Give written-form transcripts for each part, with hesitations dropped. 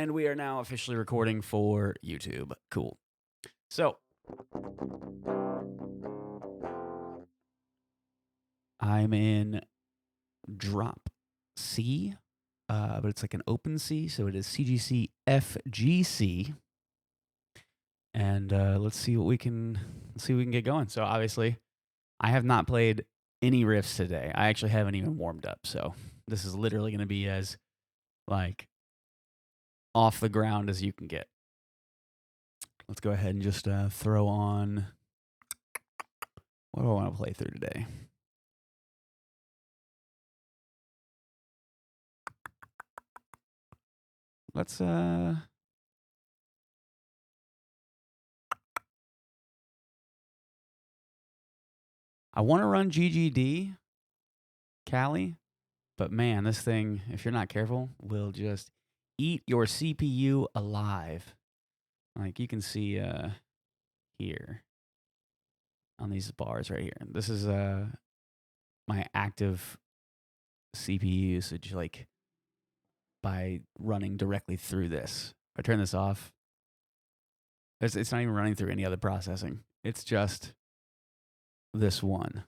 And we are now officially recording for YouTube. Cool. So, I'm in drop C, but it's like an open C, so it is CGC FGC. And let's see what we can get going. So obviously, I have not played any riffs today. I actually haven't even warmed up. So this is literally going to be as like off the ground as you can get. Let's go ahead and just throw on. What do I want to play through today? Let's I want to run GGD, Cali, but man, this thing, if you're not careful, will just eat your CPU alive. Like you can see here on these bars right here. This is my active CPU usage, like by running directly through this. If I turn this off, it's not even running through any other processing. It's just this one.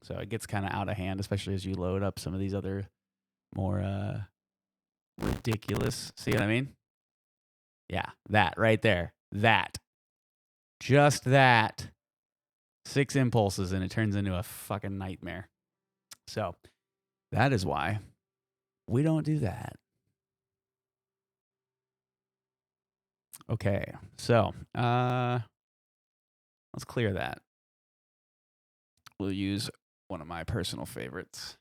So it gets kind of out of hand, especially as you load up some of these other more ridiculous. See what I mean? Yeah, that right there. That. Just that. 6 impulses and it turns into a fucking nightmare. So that is why we don't do that. Okay, so let's clear that. We'll use one of my personal favorites.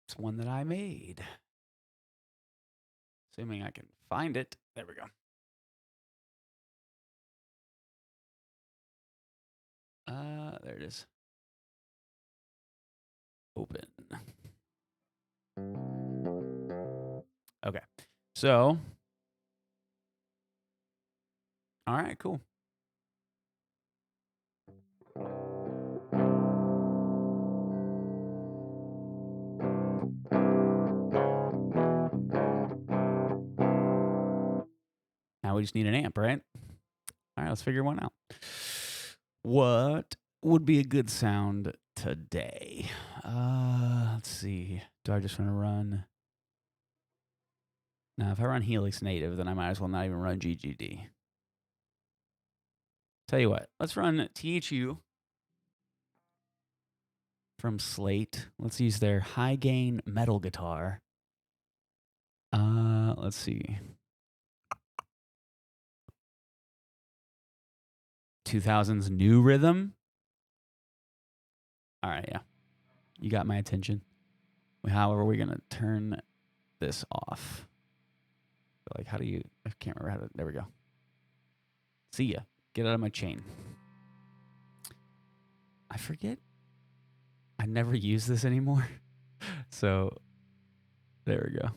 It's one that I made. Assuming I can find it. There we go. There it is. Open. Okay. So, all right, cool. Now we just need an amp, right? All right, let's figure one out. What would be a good sound today? Let's see. Do I just want to run? Now, if I run Helix Native, then I might as well not even run GGD. Tell you what, let's run THU from Slate. Let's use their high gain metal guitar. Let's see. 2000s new rhythm. All right, yeah. You got my attention. However, we're going to turn this off. Like, how do you... I can't remember how to... There we go. See ya. Get out of my chain. I forget. I never use this anymore. So, there we go.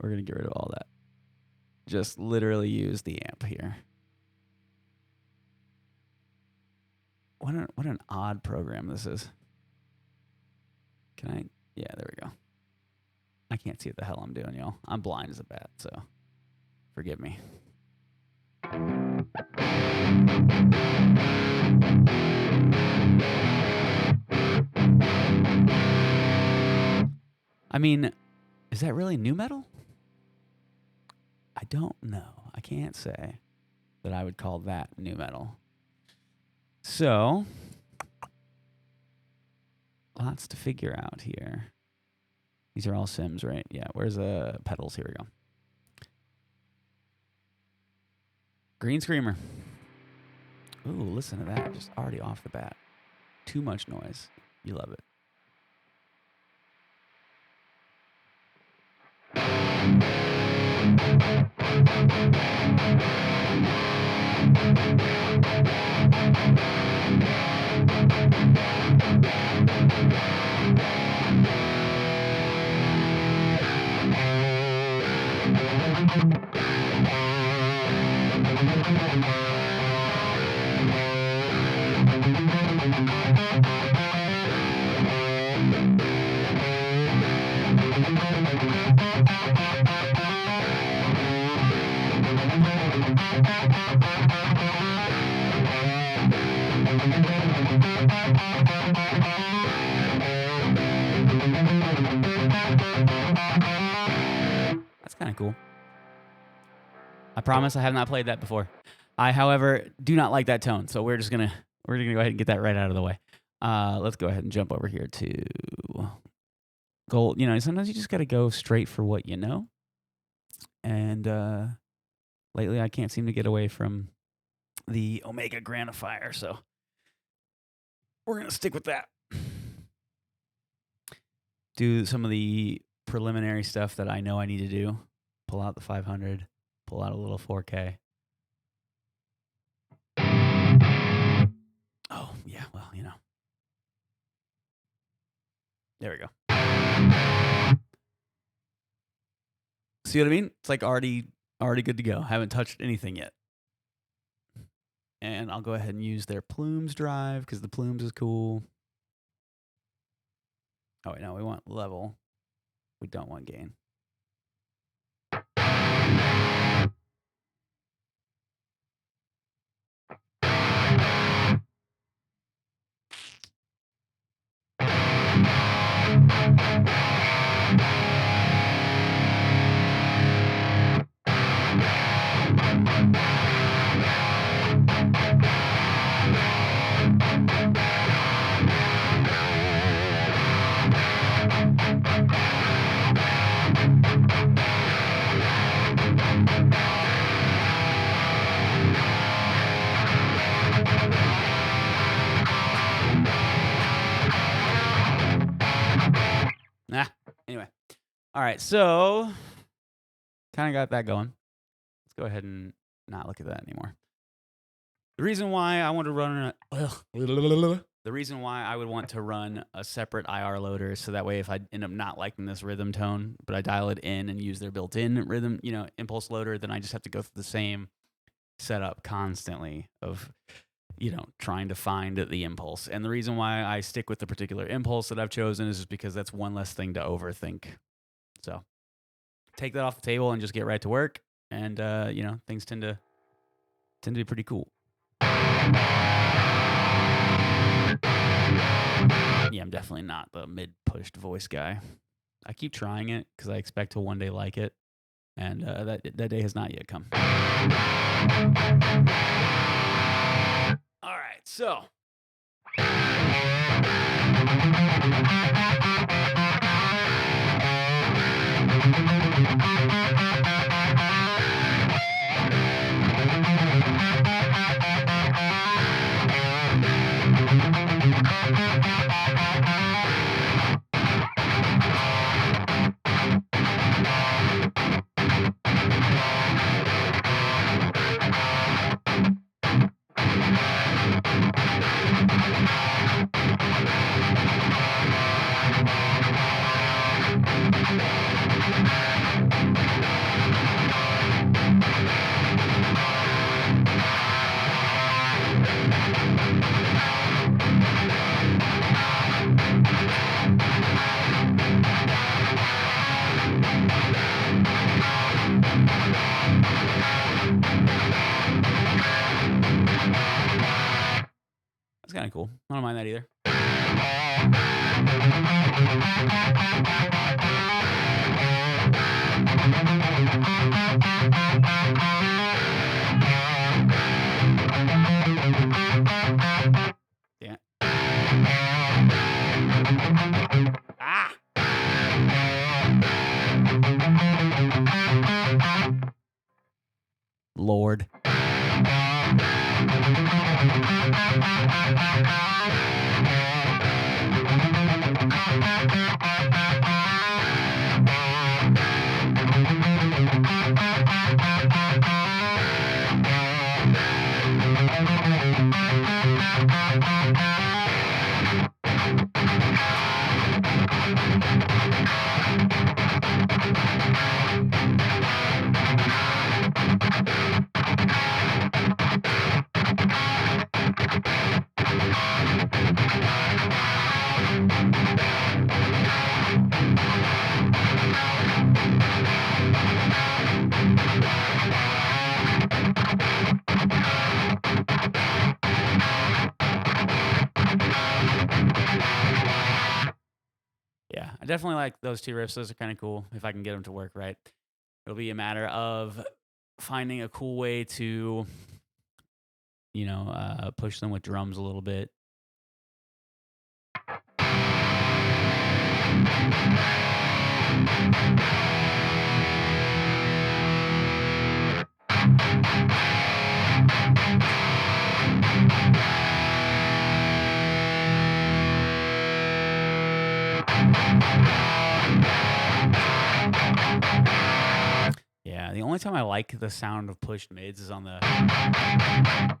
We're going to get rid of all that. Just literally use the amp here. What an odd program this is. Can I? Yeah, there we go. I can't see what the hell I'm doing, y'all. I'm blind as a bat, so forgive me. I mean, is that really nu metal? I don't know. I can't say that I would call that nu metal. So, lots to figure out here. These are all Sims, right? Yeah, where's the pedals? Here we go. Green Screamer. Ooh, listen to that. Just already off the bat. Too much noise. You love it. That's kind of cool. I promise I have not played that before. I, however, do not like that tone, so we're gonna go ahead and get that right out of the way. Let's go ahead and jump over here to gold. You know, sometimes you just got to go straight for what you know. And lately, I can't seem to get away from the Omega Grandifier, so we're gonna stick with that. Do some of the preliminary stuff that I know I need to do. Pull out the 500. Pull out a little 4K. Oh, yeah, well, you know. There we go. See what I mean? It's like already good to go. Haven't touched anything yet. And I'll go ahead and use their plumes drive because the plumes is cool. Oh, wait, no, we want level. We don't want gain. Anyway. All right, so kind of got that going. Let's go ahead and not look at that anymore. The reason why I want to run the reason why I would want to run a separate IR loader is so that way if I end up not liking this rhythm tone, but I dial it in and use their built-in rhythm, you know, impulse loader, then I just have to go through the same setup constantly of, you know, trying to find the impulse. And the reason why I stick with the particular impulse that I've chosen is just because that's one less thing to overthink. So take that off the table and just get right to work. And, you know, things tend to be pretty cool. Yeah, I'm definitely not the mid-pushed voice guy. I keep trying it because I expect to one day like it. And that day has not yet come. All right, so. That's kind of cool. I don't mind that either. Yeah. Ah! Lord. I definitely like those two riffs. Those are kind of cool if I can get them to work right. It'll be a matter of finding a cool way to, push them with drums a little bit. Yeah, the only time I like the sound of pushed mids is on the,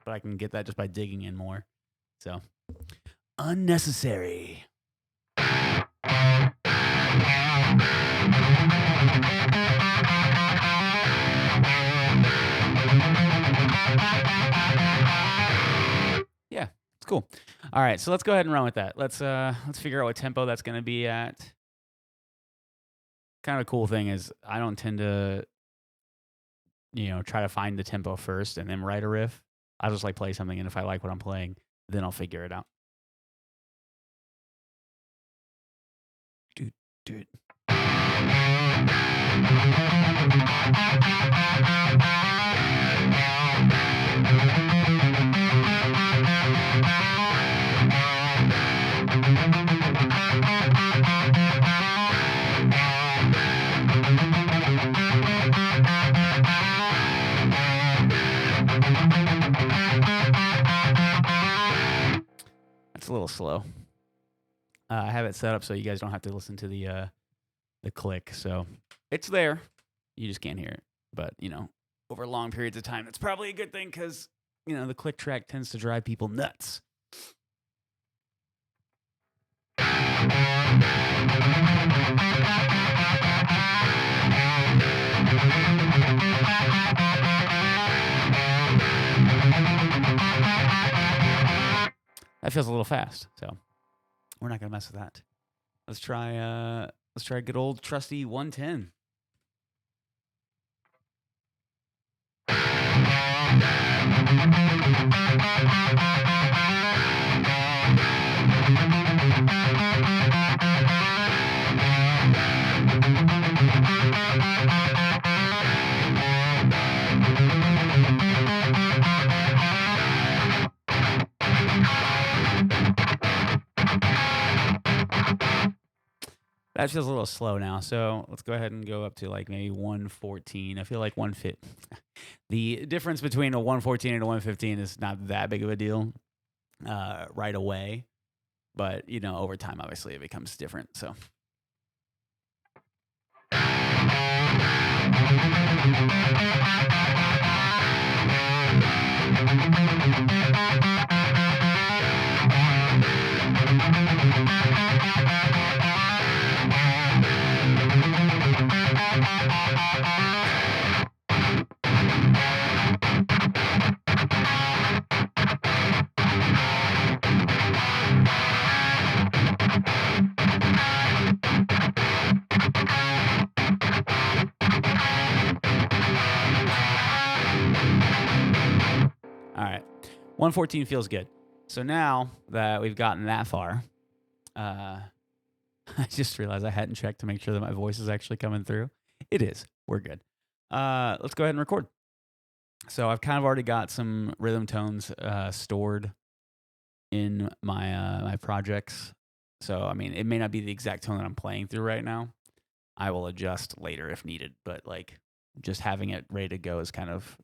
but I can get that just by digging in more. So, unnecessary. Yeah, it's cool. All right, so let's go ahead and run with that. Let's figure out what tempo that's going to be at. Kind of a cool thing is I don't tend to, try to find the tempo first and then write a riff. I'll just like play something, and if I like what I'm playing, then I'll figure it out. Dude. That's a little slow. I have it set up so you guys don't have to listen to the click. So it's there. You just can't hear it. But, over long periods of time, that's probably a good thing because, the click track tends to drive people nuts. That feels a little fast, so we're not gonna mess with that. Let's try a good old trusty 110. That feels a little slow now, so let's go ahead and go up to like maybe 114. I feel like 150. The difference between a 114 and a 115 is not that big of a deal right away, but over time, obviously, it becomes different. So. All right, 114 feels good. So now that we've gotten that far, I just realized I hadn't checked to make sure that my voice is actually coming through. It is. We're good. Let's go ahead and record. So I've kind of already got some rhythm tones stored in my projects. So, I mean, it may not be the exact tone that I'm playing through right now. I will adjust later if needed, but like just having it ready to go is kind of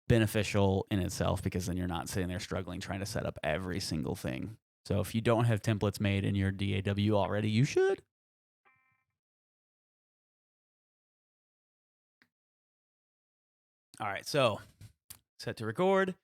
beneficial in itself because then you're not sitting there struggling trying to set up every single thing. So if you don't have templates made in your DAW already, you should. All right, so set to record.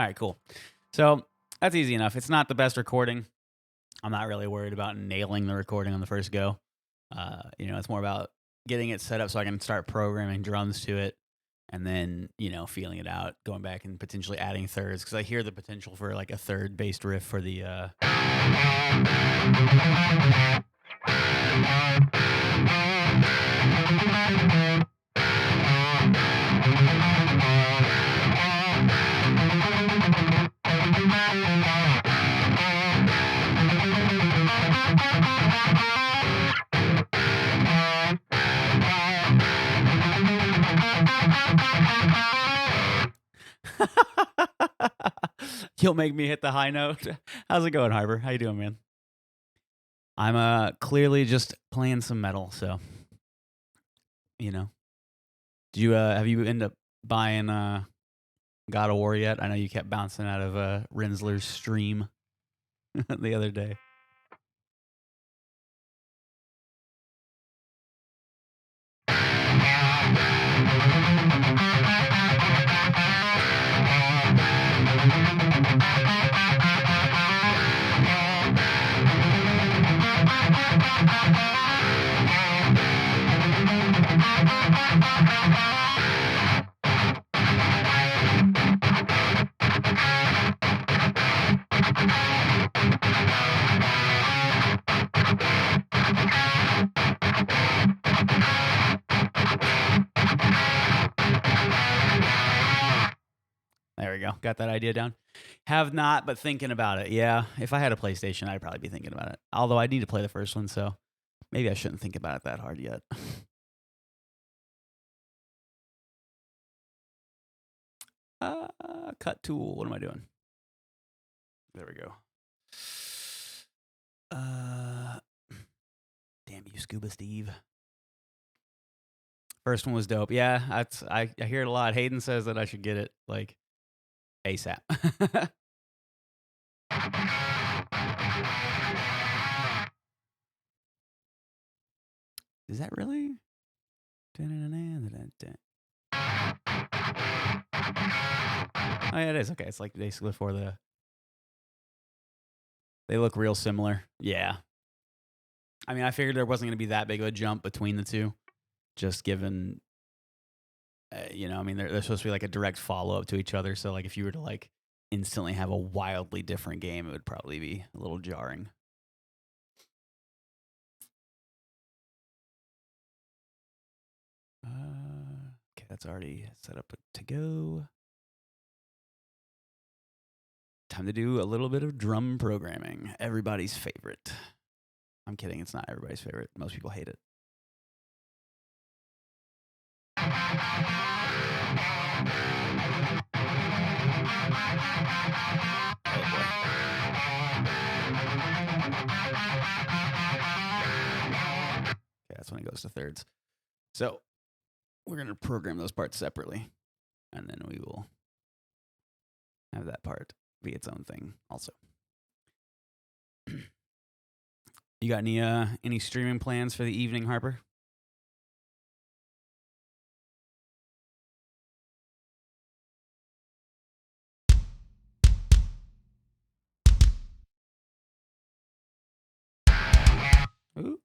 right, cool. So that's easy enough. It's not the best recording. I'm not really worried about nailing the recording on the first go. It's more about getting it set up so I can start programming drums to it, and then feeling it out, going back and potentially adding thirds, because I hear the potential for like a third based riff for the. You'll make me hit the high note. How's it going, Harbor? How you doing, man? I'm clearly just playing some metal, so Did you have you end up buying God of War yet? I know you kept bouncing out of Rinsler's stream the other day. There we go. Got that idea down. Have not, but thinking about it. Yeah, if I had a PlayStation, I'd probably be thinking about it. Although I need to play the first one, so maybe I shouldn't think about it that hard yet. Cut tool. What am I doing? There we go. Damn you, Scuba Steve. First one was dope. Yeah, I hear it a lot. Hayden says that I should get it like ASAP. Is that really? Oh yeah, it is. Okay, it's like basically for the. They look real similar. Yeah. I mean, I figured there wasn't going to be that big of a jump between the two, just given. I mean, they're supposed to be like a direct follow up to each other. So like, if you were to like instantly have a wildly different game, it would probably be a little jarring. Okay, that's already set up to go. Time to do a little bit of drum programming. Everybody's favorite. I'm kidding. It's not everybody's favorite. Most people hate it. Okay, that's when it goes to thirds. So we're going to program those parts separately, and then we will have that part be its own thing also. You got any streaming plans for the evening, Harper? Ooh.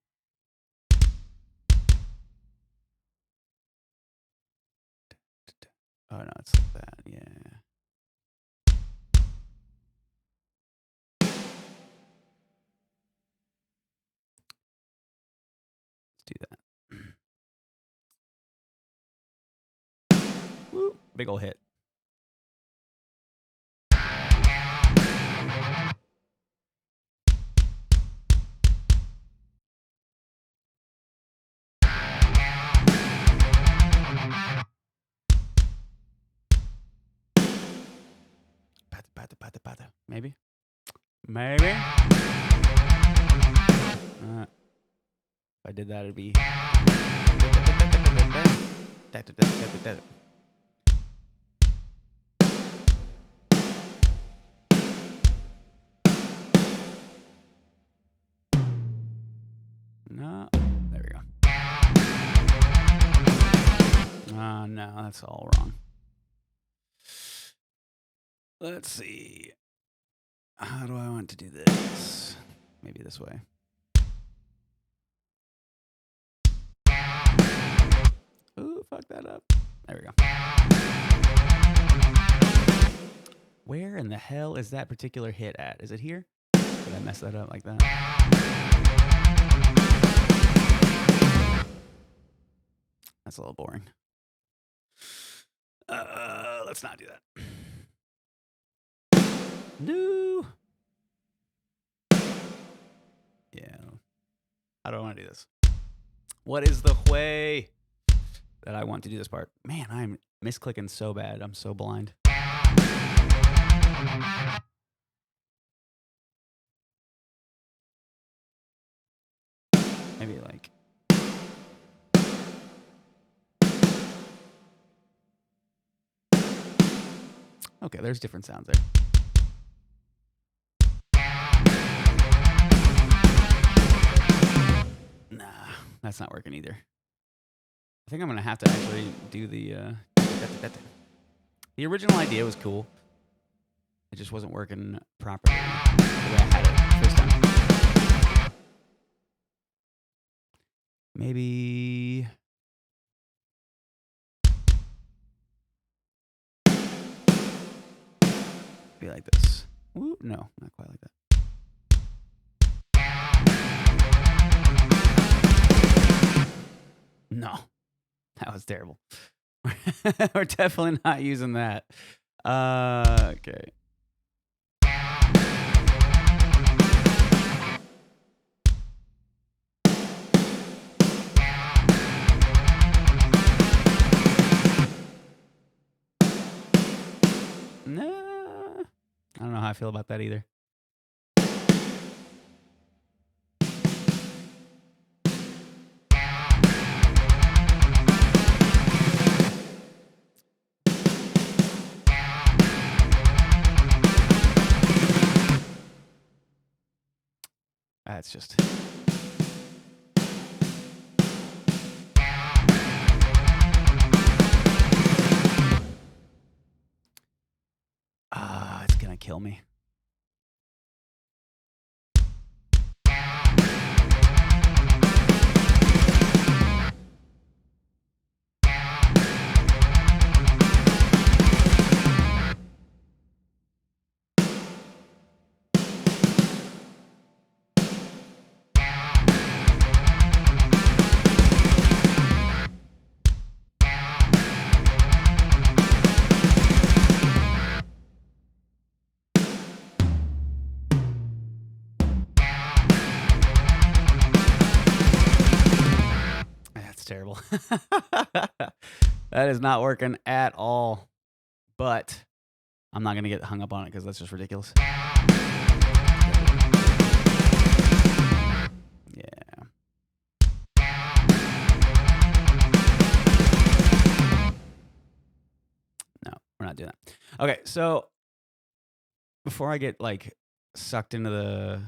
Oh no, it's like that. Yeah. Let's do that. Woo! Big ol' hit. Maybe. If I did that, it'd be. No. There we go. No, that's all wrong. Let's see. How do I want to do this? Maybe this way. Ooh, fuck that up. There we go. Where in the hell is that particular hit at? Is it here? Did I mess that up like that? That's a little boring. Let's not do that. No. Yeah. How do I want to do this? What is the way that I want to do this part? Man, I'm misclicking so bad. I'm so blind. Maybe like... Okay, there's different sounds there. Nah, that's not working either. I think I'm going to have to actually do the... The original idea was cool. It just wasn't working properly the way I had it first time. Maybe... be like this. Ooh, no, not quite like that. No, that was terrible. We're definitely not using that. Okay. No, I don't know how I feel about that either. That's just... it's gonna kill me. Terrible. That is not working at all. But I'm not going to get hung up on it because that's just ridiculous. Yeah. No, we're not doing that. Okay, so before I get like sucked into the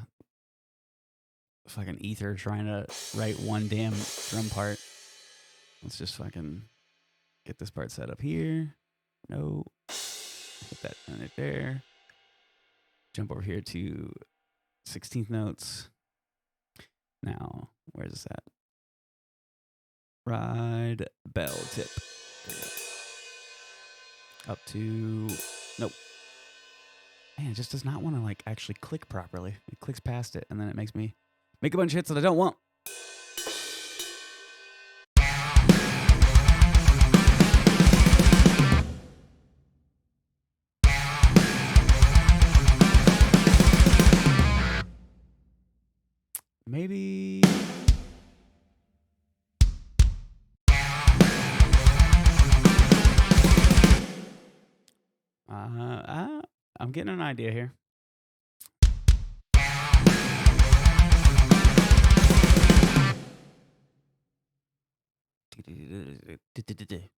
fucking ether trying to write one damn drum part, let's just fucking get this part set up here. No. Put that right there. Jump over here to 16th notes. Now, where's this at? Ride bell tip. Up to... Nope. Man, it just does not want to like actually click properly. It clicks past it and then it makes me make a bunch of hits that I don't want. Maybe... I'm getting an idea here.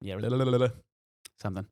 Yeah, something.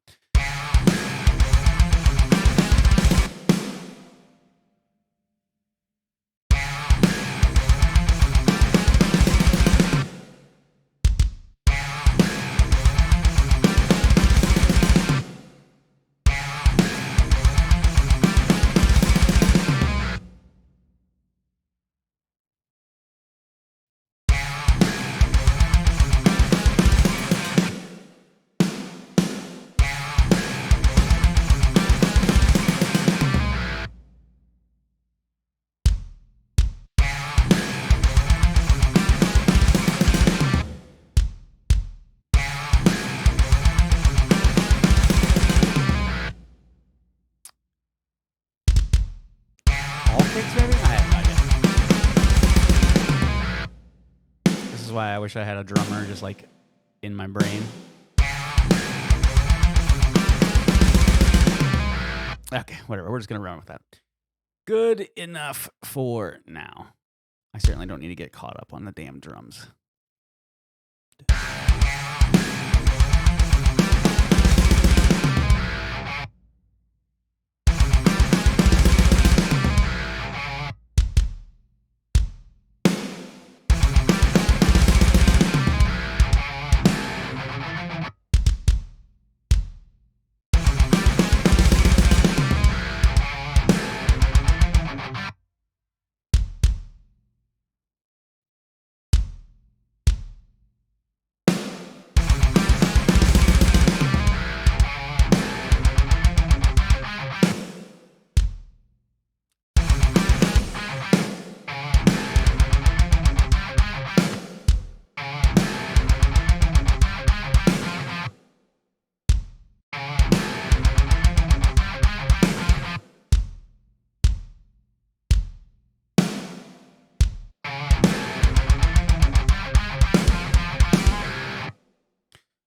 why I wish I had a drummer just like in my brain. Okay, whatever. We're just going to run with that. Good enough for now. I certainly don't need to get caught up on the damn drums.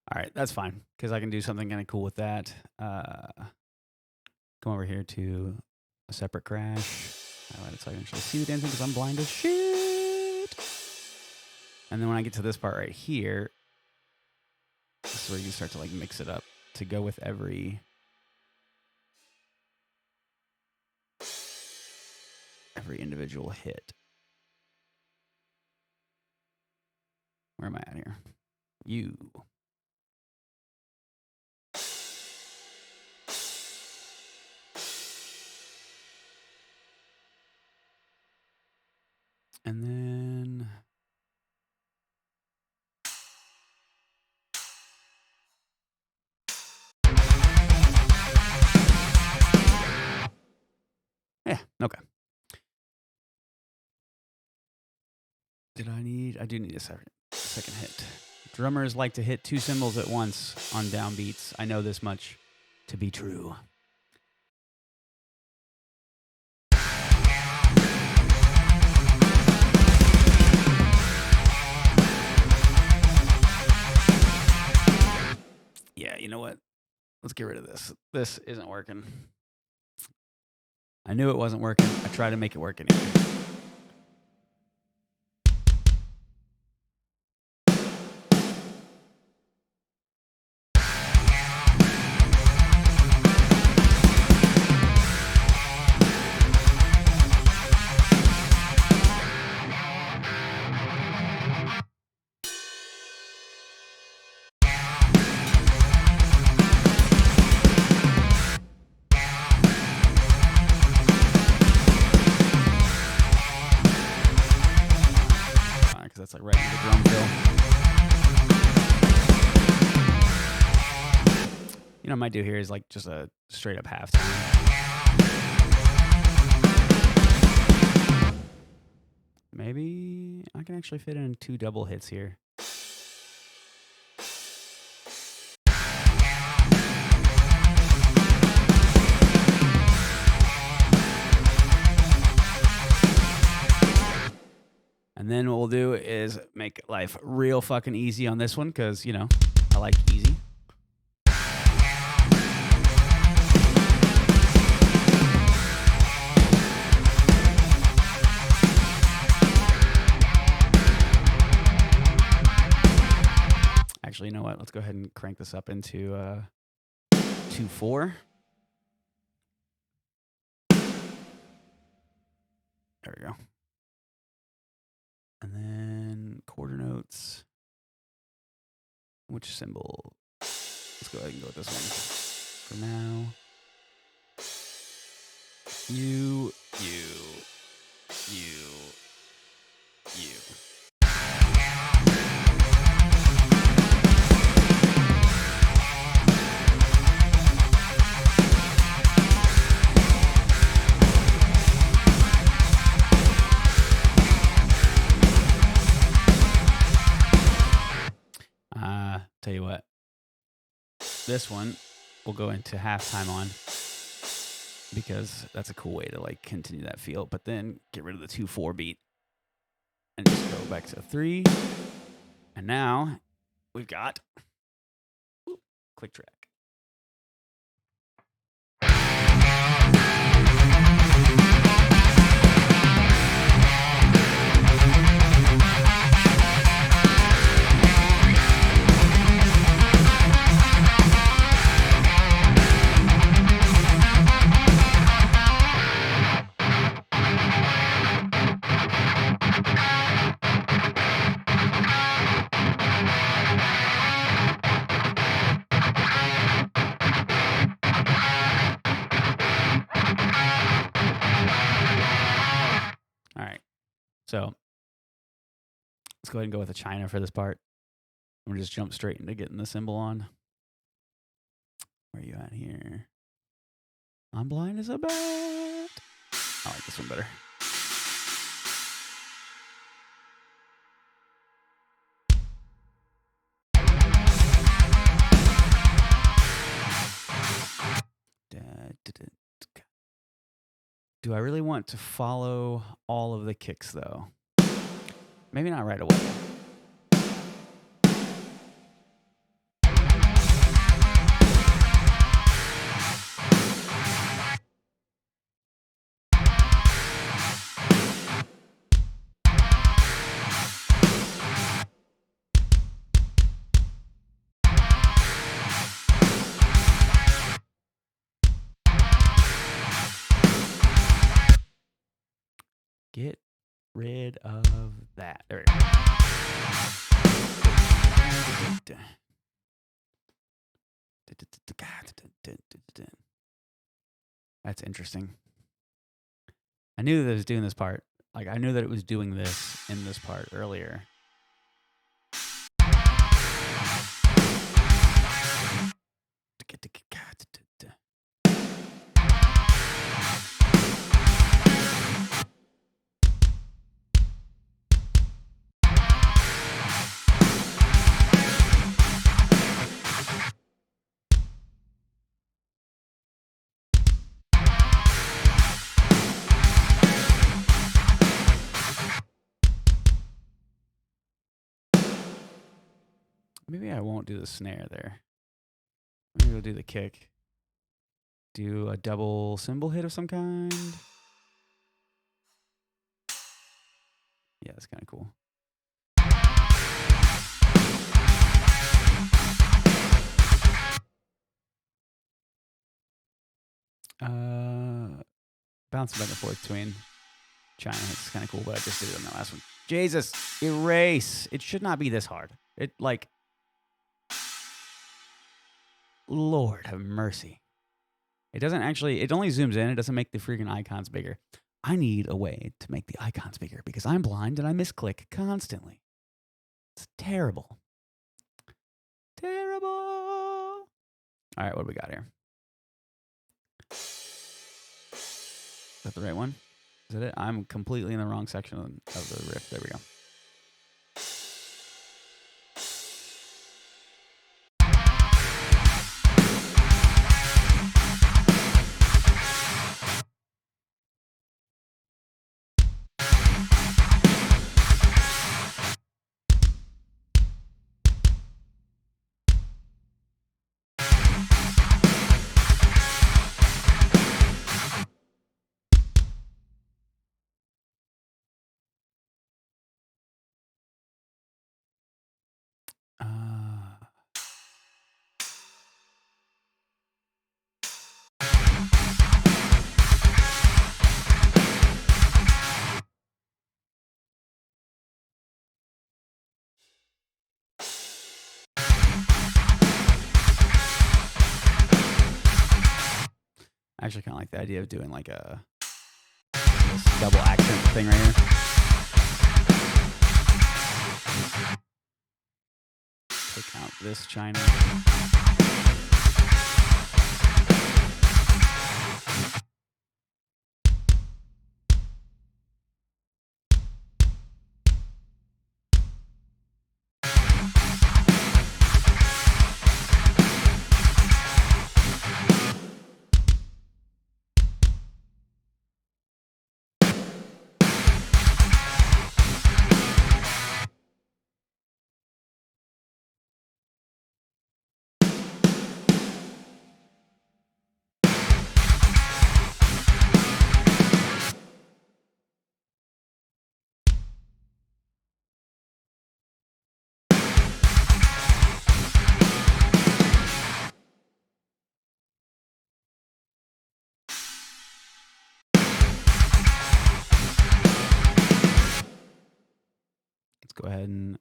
All right, that's fine because I can do something kind of cool with that. Come over here to a separate crash. Highlight it so I can actually see the damn thing because I'm blind as shit. And then when I get to this part right here, this is where you start to like mix it up to go with every individual hit. Where am I at here? You. And then yeah, okay. I do need a second hit. Drummers like to hit 2 cymbals at once on downbeats. I know this much to be true. Yeah, you know what? Let's get rid of this. This isn't working. I knew it wasn't working. I tried to make it work anyway. That's like right in the drum fill. You know what I might do here is like just a straight up halftime. Maybe I can actually fit in 2 double hits here. And then what we'll do is make life real fucking easy on this one because, you know, I like easy. Actually, you know what? Let's go ahead and crank this up into 2/4. There we go. And then quarter notes. Which cymbal? Let's go ahead and go with this one for now. You. Tell you what, this one we'll go into halftime on because that's a cool way to like continue that feel, but then get rid of the 2/4 beat and just go back to 3. And now we've got click track. All right. So let's go ahead and go with a China for this part. We'll just jump straight into getting the cymbal on. Where are you at here? I'm blind as a bat. I like this one better. Do I really want to follow all of the kicks, though? Maybe not right away. Get rid of that. There we go. That's interesting. I knew that it was doing this part. Like, I knew that it was doing this in this part earlier. Maybe I won't do the snare there. Maybe we'll do the kick. Do a double cymbal hit of some kind. Yeah, that's kind of cool. Bouncing back and forth between China. It's kind of cool, but I just did it on that last one. Jesus, erase. It should not be this hard. It, like, Lord have mercy. It doesn't actually, it only zooms in. It doesn't make the freaking icons bigger. I need a way to make the icons bigger because I'm blind and I misclick constantly. It's terrible. Terrible. All right, what do we got here? Is that the right one? Is that it? I'm completely in the wrong section of the riff. There we go. I actually kind of like the idea of doing like a this double accent thing right here. Take out this China. go ahead and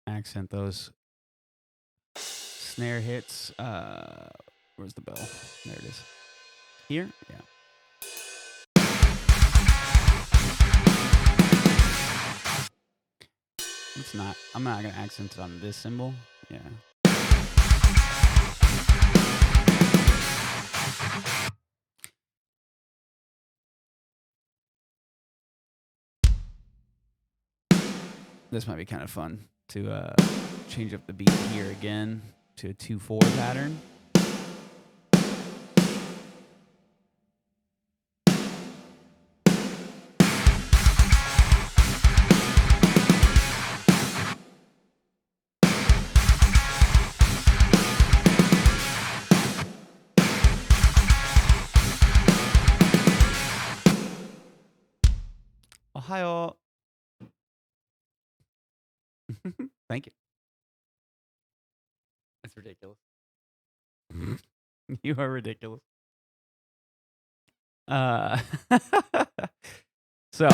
accent those snare hits. Where's the bell? There it is. Here? Yeah. It's not. I'm not going to accent it on this cymbal. Yeah. This might be kind of fun to change up the beat here again to a 2/4 pattern. Ohio. Thank you. That's ridiculous. You are ridiculous. So.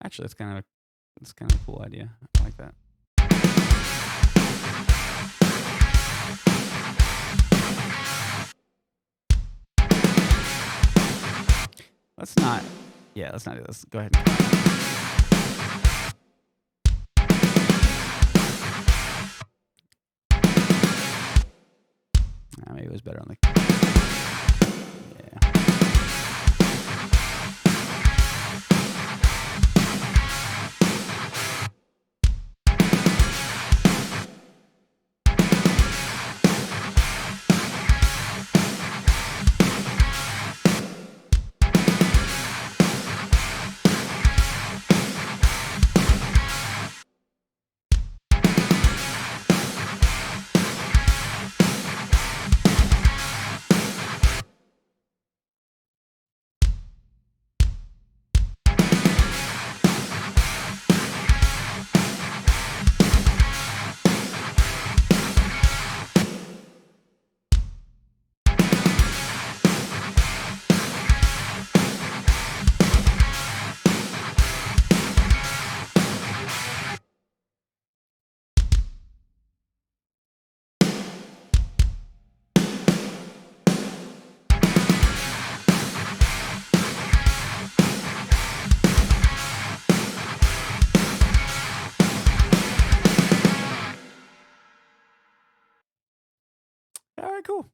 Actually, that's kind of a cool idea. I like that. Let's not do this. Go ahead. Maybe it was better on the. Yeah. All right, cool.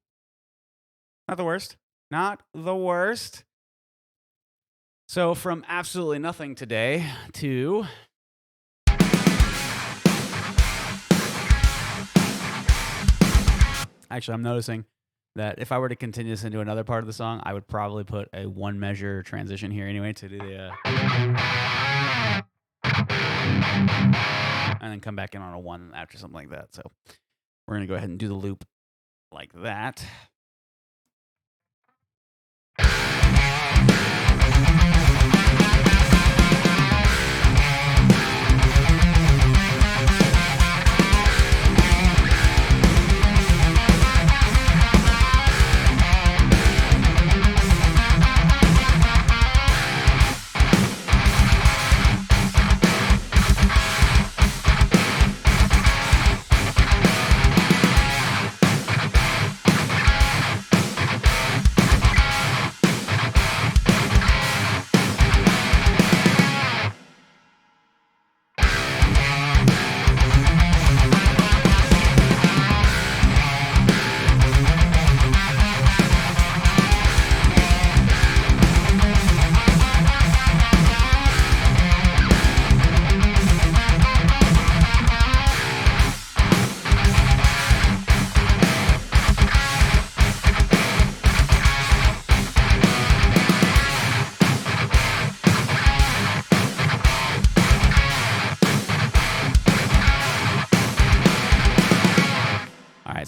Not the worst. Not the worst. So from absolutely nothing today to actually, I'm noticing that if I were to continue this into another part of the song, I would probably put a one measure transition here anyway to do the and then come back in on a one after something like that. So we're gonna go ahead and do the loop like that.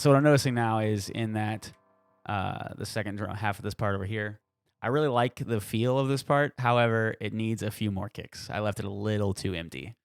So what I'm noticing now is in that the second drum half of this part over here, I really like the feel of this part. However, it needs a few more kicks. I left it a little too empty.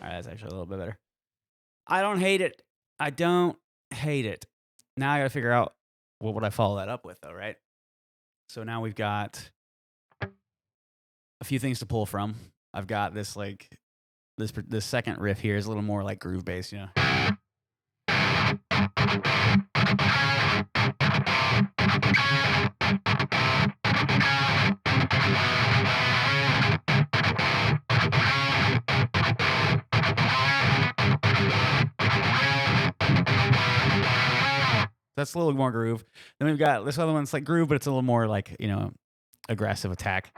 That's actually a little bit better. I don't hate it. I don't hate it. Now I got to figure out what would I follow that up with, though, right? So now we've got a few things to pull from. I've got this like this second riff here is a little more like groove based, you know. That's a little more groove. Then we've got this other one's like groove, but it's a little more like, you know, aggressive attack.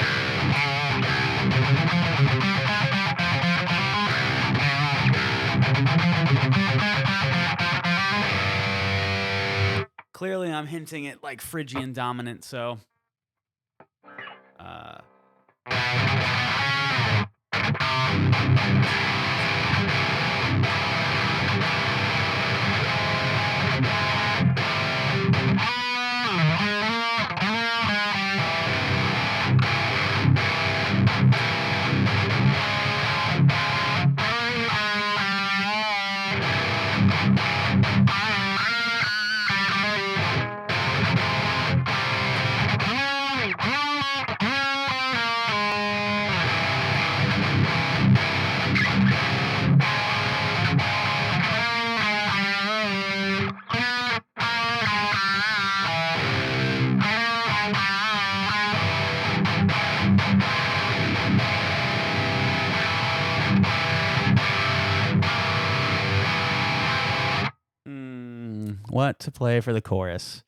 Clearly I'm hinting at like Phrygian dominant, so what to play for the chorus.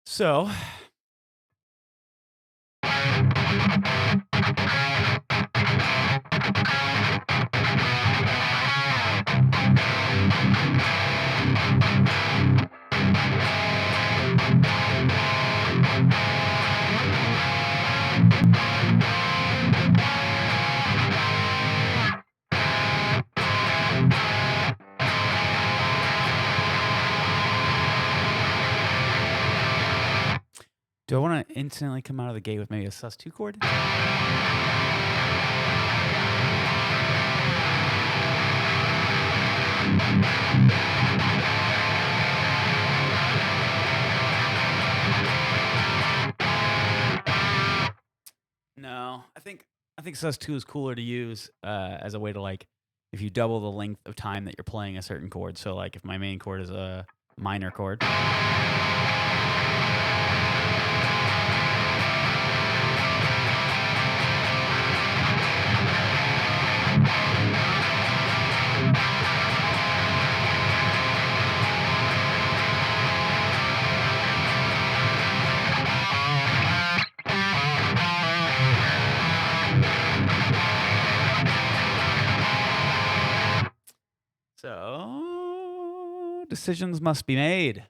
So do I want to instantly come out of the gate with maybe a sus2 chord? No, I think sus2 is cooler to use as a way to like if you double the length of time that you're playing a certain chord. So like if my main chord is a minor chord. So decisions must be made.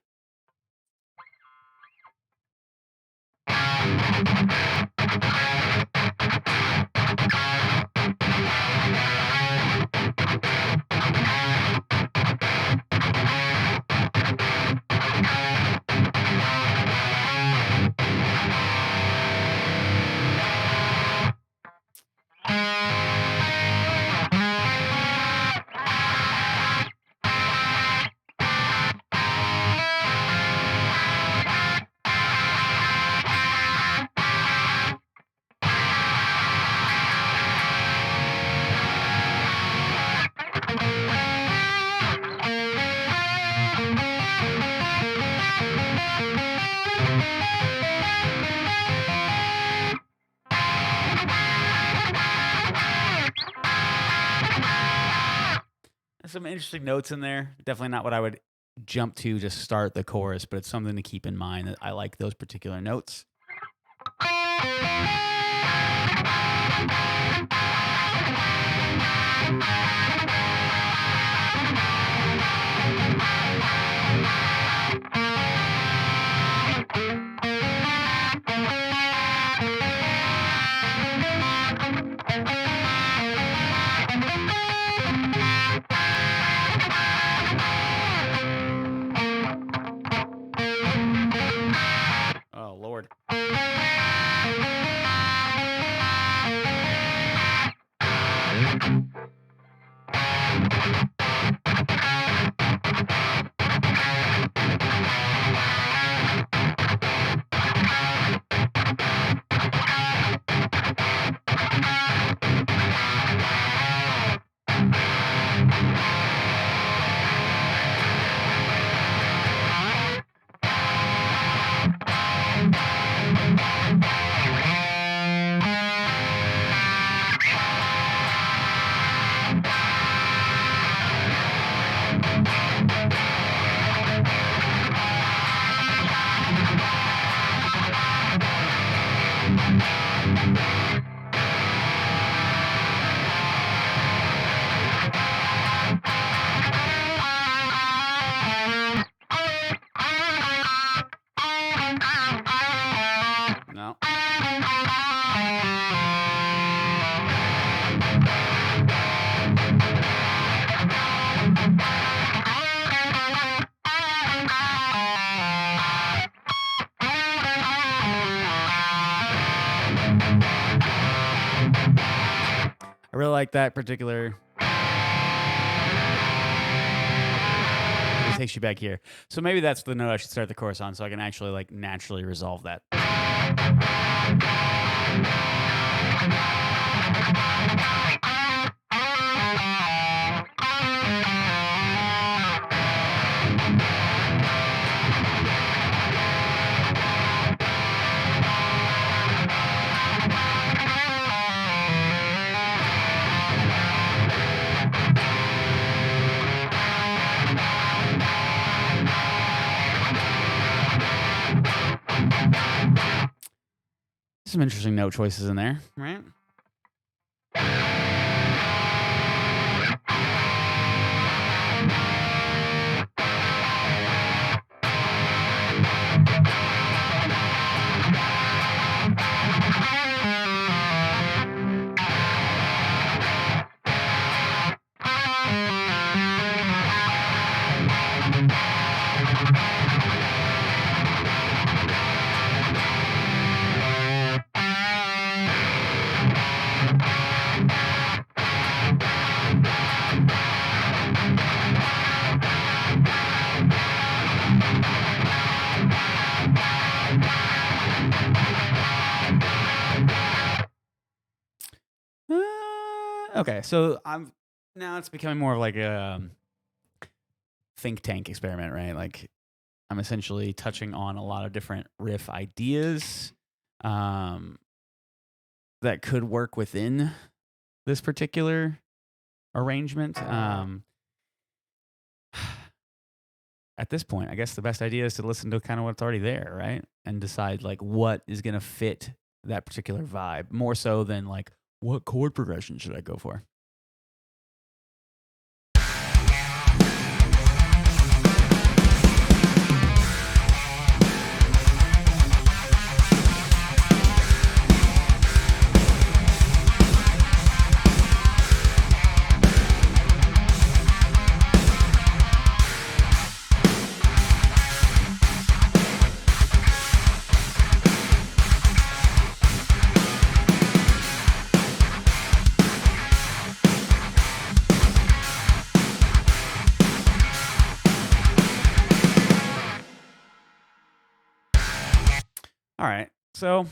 interesting notes in there. Definitely not what I would jump to start the chorus, but it's something to keep in mind that I like those particular notes. Oh, Lord. No. I really like that particular. It takes you back here. So maybe that's the note I should start the chorus on, so I can actually like naturally resolve that. Some interesting note choices in there, right? Okay, so now it's becoming more of like a think tank experiment, right? Like I'm essentially touching on a lot of different riff ideas that could work within this particular arrangement. At this point, I guess the best idea is to listen to kind of what's already there, right? And decide like what is going to fit that particular vibe more so than like what chord progression should I go for? All right. So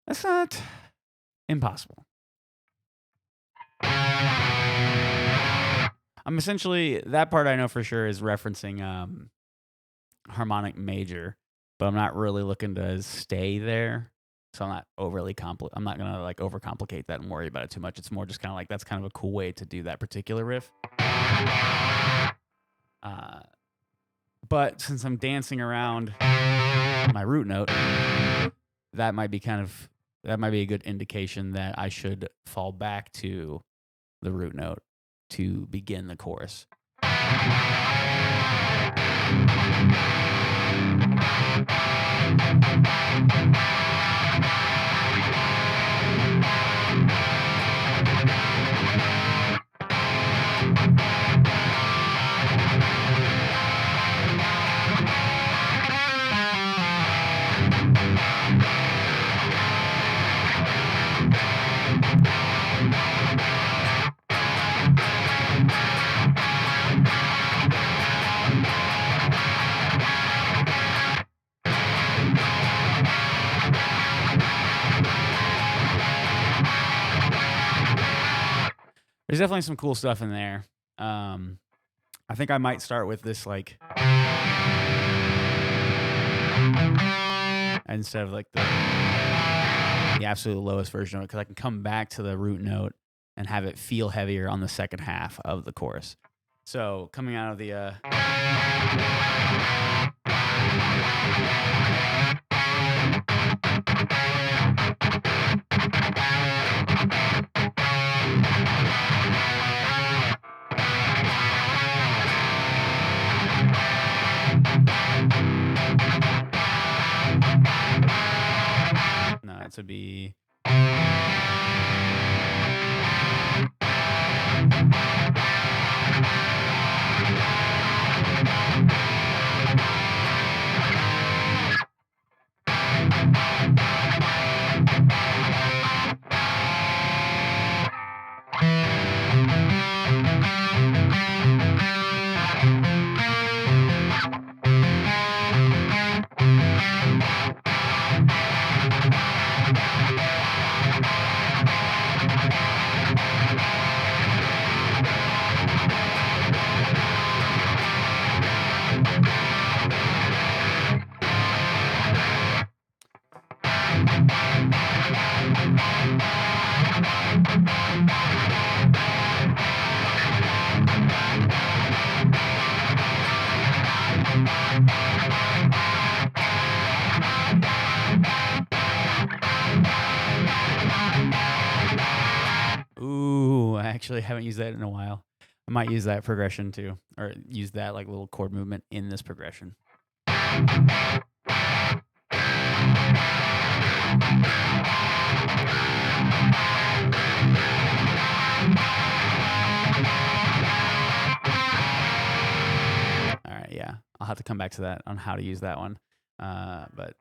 that's not impossible. I'm essentially, that part I know for sure is referencing harmonic major, but I'm not really looking to stay there. So I'm not I'm not gonna like overcomplicate that and worry about it too much. It's more just kind of like that's kind of a cool way to do that particular riff. But since I'm dancing around my root note, that might be a good indication that I should fall back to the root note to begin the chorus. There's definitely some cool stuff in there. I think I might start with this like instead of like the absolute lowest version of it, because I can come back to the root note and have it feel heavier on the second half of the chorus. So coming out of the no, it would be ooh, I actually haven't used that in a while. I might use that progression too, or use that like little chord movement in this progression. All right, yeah, I'll have to come back to that on how to use that one, but.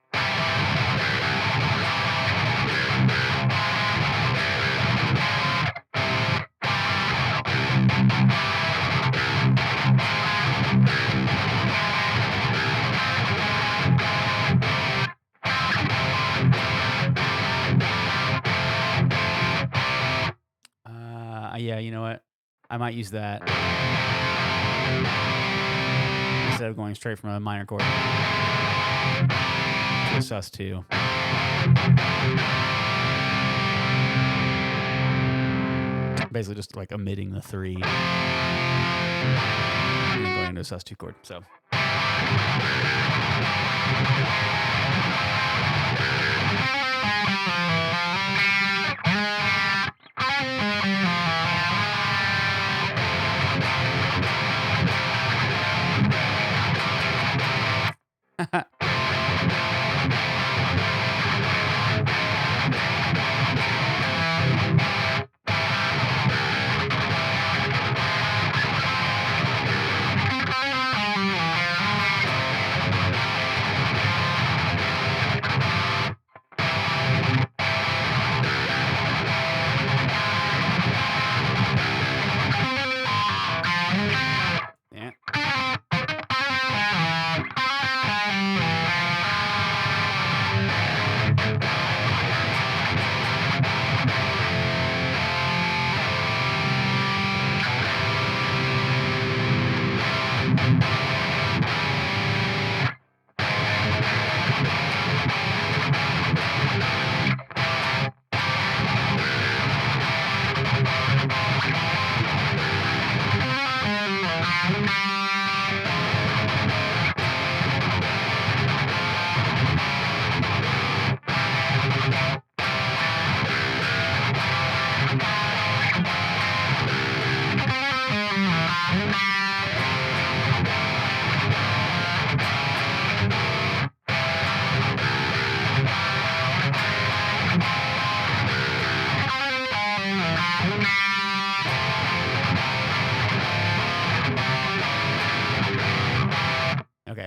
Yeah, you know what? I might use that instead of going straight from a minor chord to a sus2. Basically just like omitting the 3 and then going into a sus2 chord. So.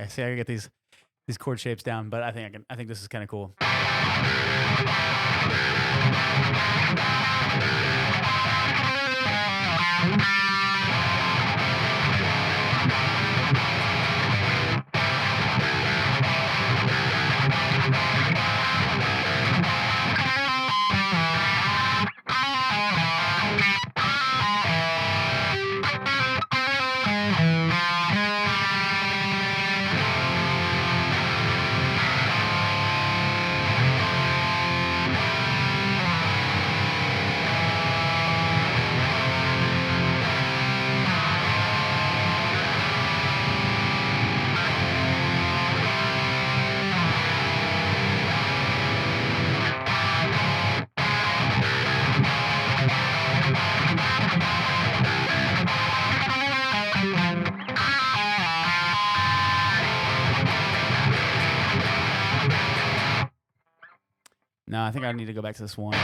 see, I gotta get these chord shapes down, but I think this is kind of cool. No, I think I need to go back to this one.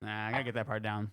Nah, I gotta get that part down.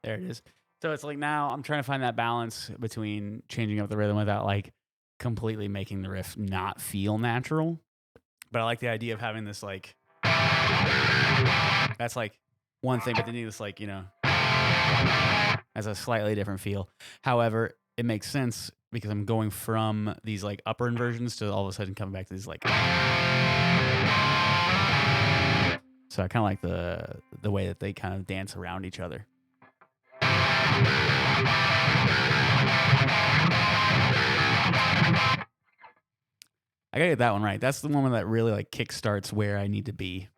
There it is. So it's like now I'm trying to find that balance between changing up the rhythm without like completely making the riff not feel natural. But I like the idea of having this like that's like one thing, but then you just like, you know, has a slightly different feel. However, it makes sense because I'm going from these like upper inversions to all of a sudden coming back to these like. So I kind of like the way that they kind of dance around each other. I gotta get that one right. That's the one that really like kickstarts where I need to be.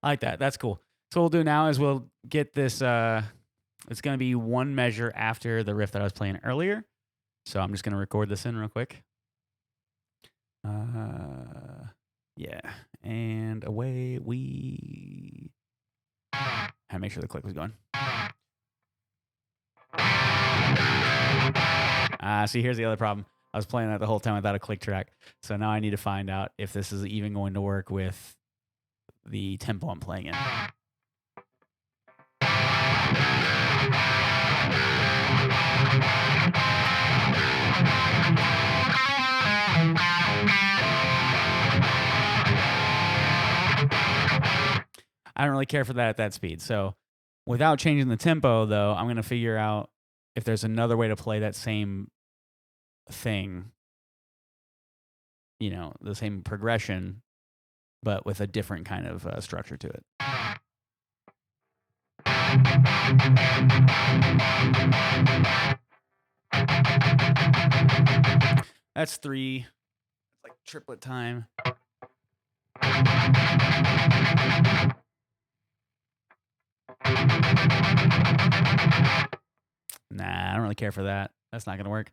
I like that. That's cool. So what we'll do now is we'll get this. It's going to be one measure after the riff that I was playing earlier. So I'm just going to record this in real quick. Yeah. And away we... I had to make sure the click was going. See, here's the other problem. I was playing that the whole time without a click track. So now I need to find out if this is even going to work with the tempo I'm playing in. I don't really care for that at that speed. So without changing the tempo, though, I'm going to figure out if there's another way to play that same thing, you know, the same progression, but with a different kind of structure to it. That's 3. It's like triplet time. Nah, I don't really care for that. That's not going to work.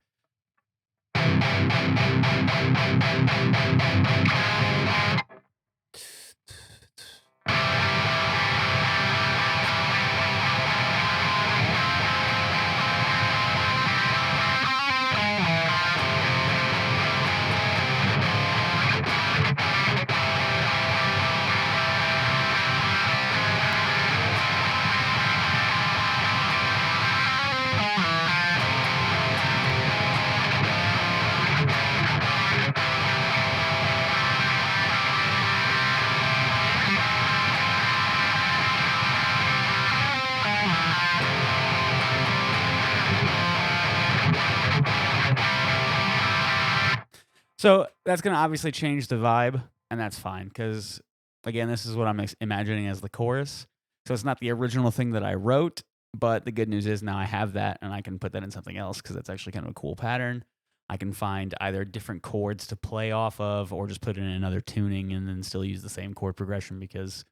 So that's going to obviously change the vibe, and that's fine because, again, this is what I'm imagining as the chorus. So it's not the original thing that I wrote, but the good news is now I have that, and I can put that in something else because that's actually kind of a cool pattern. I can find either different chords to play off of or just put it in another tuning and then still use the same chord progression because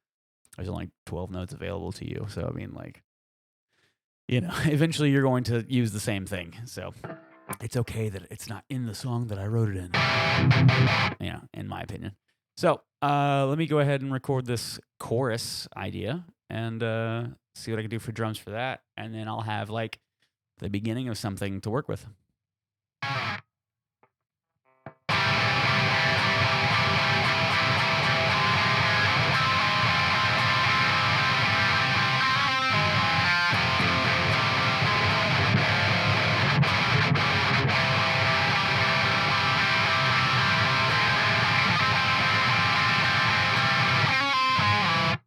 there's only 12 notes available to you. So, I mean, like, you know, eventually you're going to use the same thing. So it's okay that it's not in the song that I wrote it in, you know, in my opinion. So let me go ahead and record this chorus idea and see what I can do for drums for that. And then I'll have like the beginning of something to work with.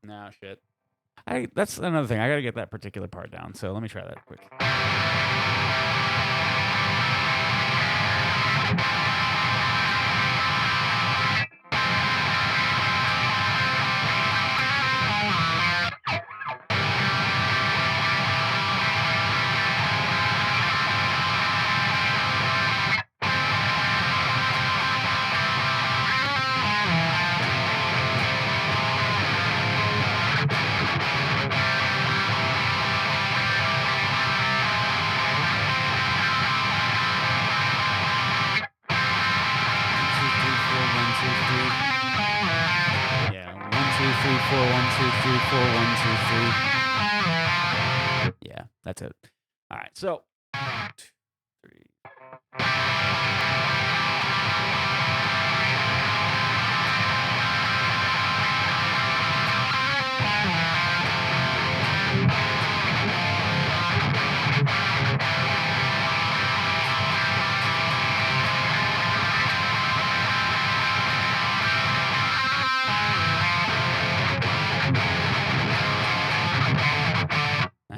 No, shit. That's another thing. I got to get that particular part down. So let me try that quick. Yeah, 1, 2, 3, 4, 1, 2, 3, 4, 1, 2, 3. Yeah, that's it. All right, so 2, 3.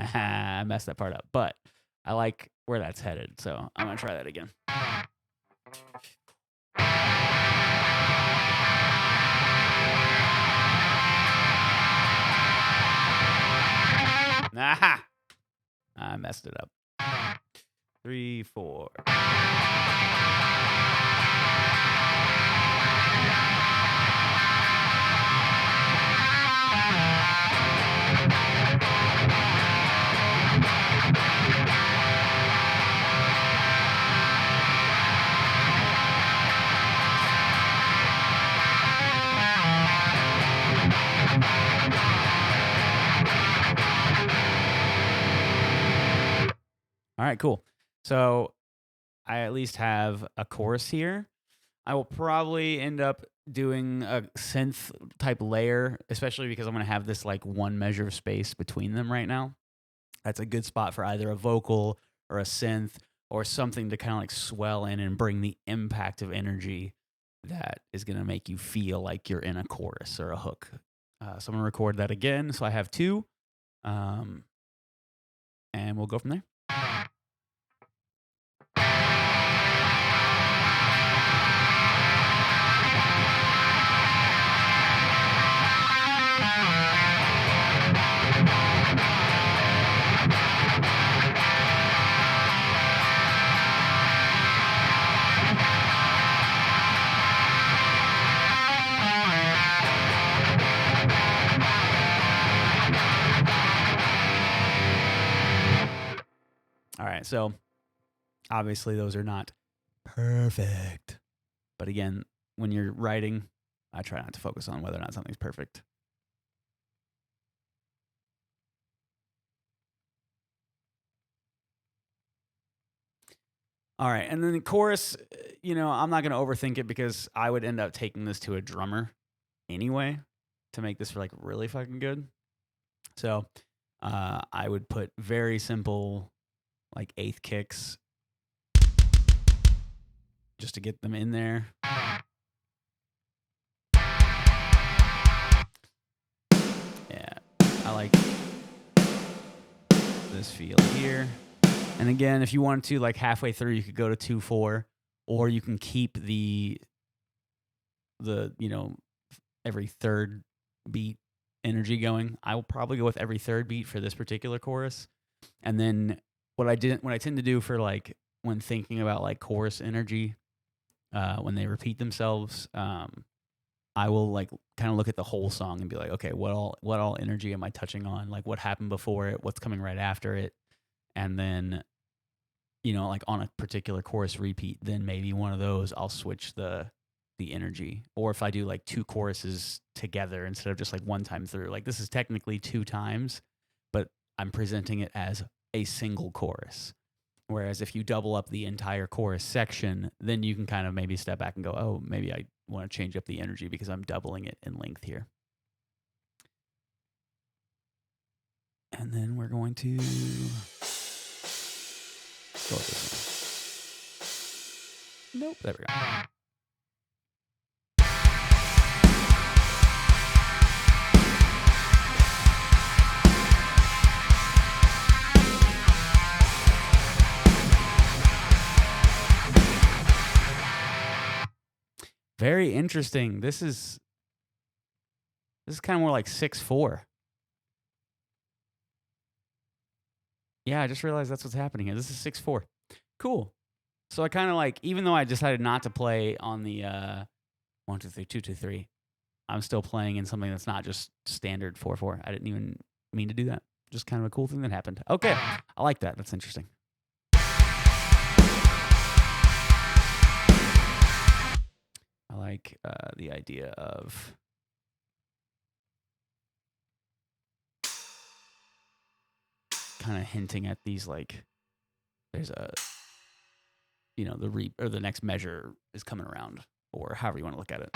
I messed that part up, but I like where that's headed, so I'm going to try that again. Aha! I messed it up. 3, 4. All right, cool. So I at least have a chorus here. I will probably end up doing a synth type layer, especially because I'm going to have this like one measure of space between them right now. That's a good spot for either a vocal or a synth or something to kind of like swell in and bring the impact of energy that is going to make you feel like you're in a chorus or a hook. So I'm going to record that again. So I have two, and we'll go from there. All right, so obviously those are not perfect. But again, when you're writing, I try not to focus on whether or not something's perfect. All right, and then the chorus, I'm not going to overthink it because I would end up taking this to a drummer anyway to make this like really fucking good. So I would put very simple like eighth kicks just to get them in there. Yeah, I like this feel here. And again, if you wanted to, like halfway through, you could go to 2/4, or you can keep the every third beat energy going. I will probably go with every third beat for this particular chorus. And then what I tend to do for like when thinking about like chorus energy, when they repeat themselves, I will like kind of look at the whole song and be like, okay, what all energy am I touching on? Like what happened before it, what's coming right after it, and then like on a particular chorus repeat, then maybe one of those I'll switch the energy. Or if I do like two choruses together instead of just like one time through, like this is technically two times, but I'm presenting it as a single chorus. Whereas if you double up the entire chorus section, then you can kind of maybe step back and go, oh, maybe I want to change up the energy because I'm doubling it in length here. And then we're going to go with this one. Nope, there we go. Very interesting. This is kind of more like 6/4. Yeah, I just realized that's what's happening here. This is 6/4. Cool. So I kind of like, even though I decided not to play on the 1 2 3 2 2 3, I'm still playing in something that's not just standard 4/4. I didn't even mean to do that. Just kind of a cool thing that happened. Okay, I like that. That's interesting. I like the idea of kind of hinting at these, like there's a the next measure is coming around, or however you want to look at it.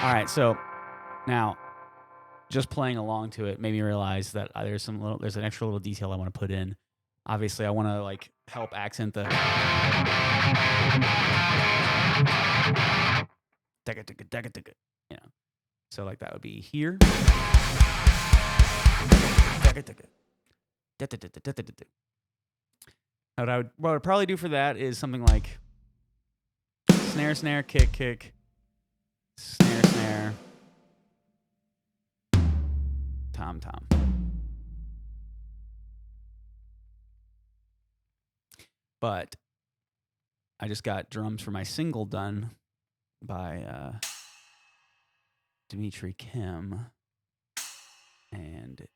All right, so now just playing along to it made me realize that there's an extra little detail I want to put in. Obviously, I want to like help accent the So like that would be here. What I would probably do for that is something like snare, snare, kick, kick, snare, snare, tom, tom. But I just got drums for my single done by Dimitri Kim, and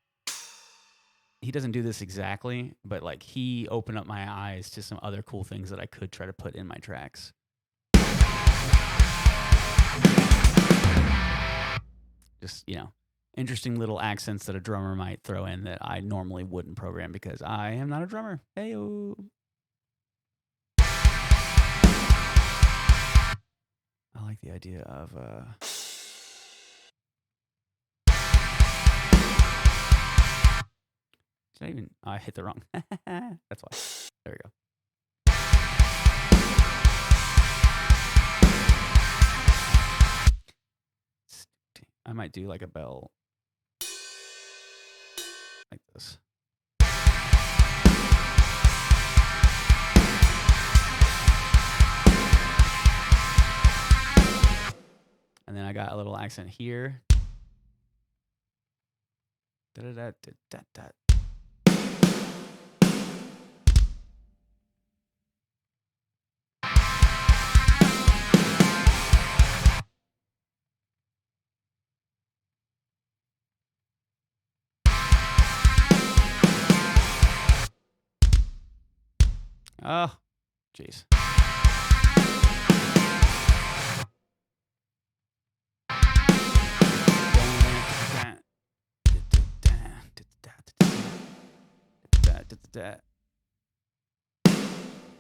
he doesn't do this exactly, but like he opened up my eyes to some other cool things that I could try to put in my tracks. Just, interesting little accents that a drummer might throw in that I normally wouldn't program because I am not a drummer. Hey-o. I like the idea of did I even I hit the wrong. That's why. There we go. I might do like a bell like this. And then I got a little accent here. Da-da-da-da-da-da. Oh, jeez.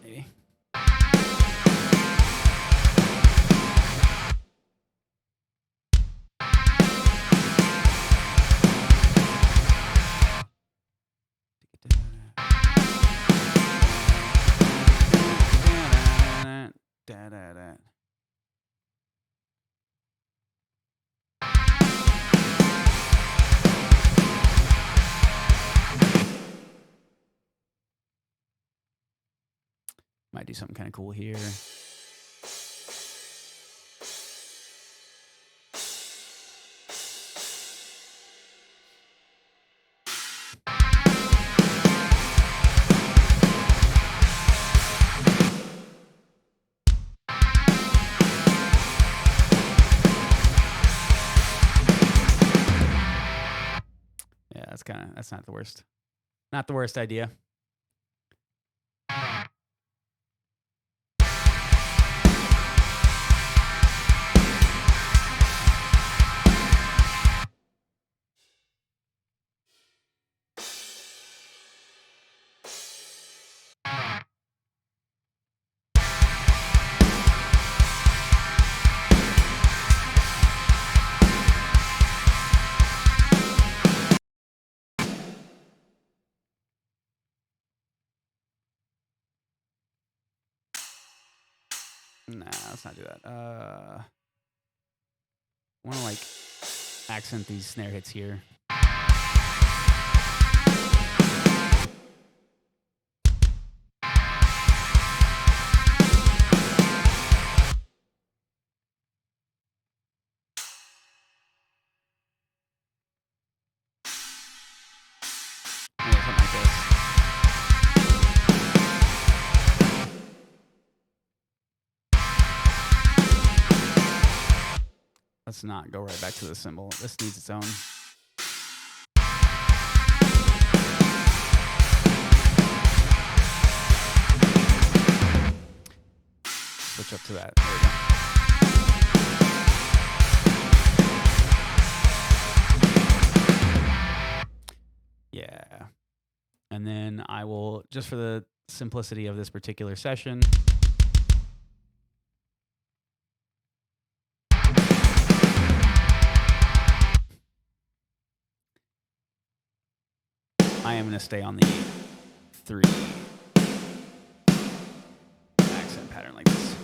Maybe. Da-da-da. Might do something kind of cool here. Yeah, that's not the worst. Not the worst idea. Nah, let's not do that. I want to like accent these snare hits here. Maybe something like this. Let's not go right back to the cymbal. This needs its own. Switch up to that. There we go. Yeah. And then I will, just for the simplicity of this particular session, I am going to stay on the 3 accent pattern like this.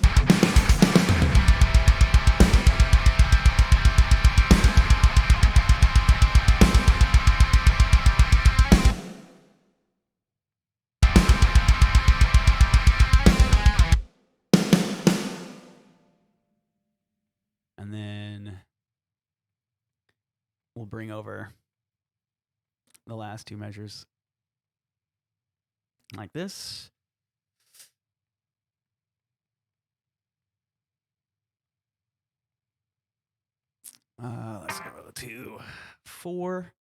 And then we'll bring over the last 2 measures like this. Let's go to 2, 4.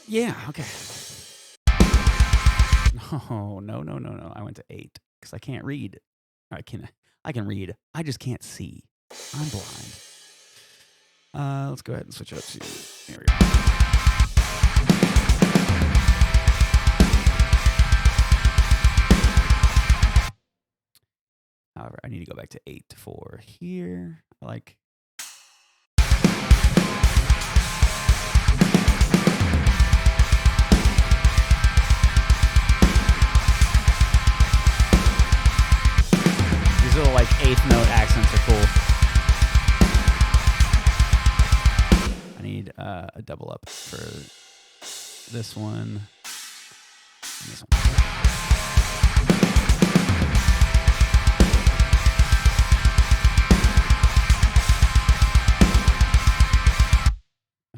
Yeah, okay. No. I went to 8 because I can't read. I can read. I just can't see. I'm blind. Let's go ahead and switch it up to. Here we go. However, I need to go back to 8 for here. I like. These little like 8th note accents are cool. I need a double up for this one and this one.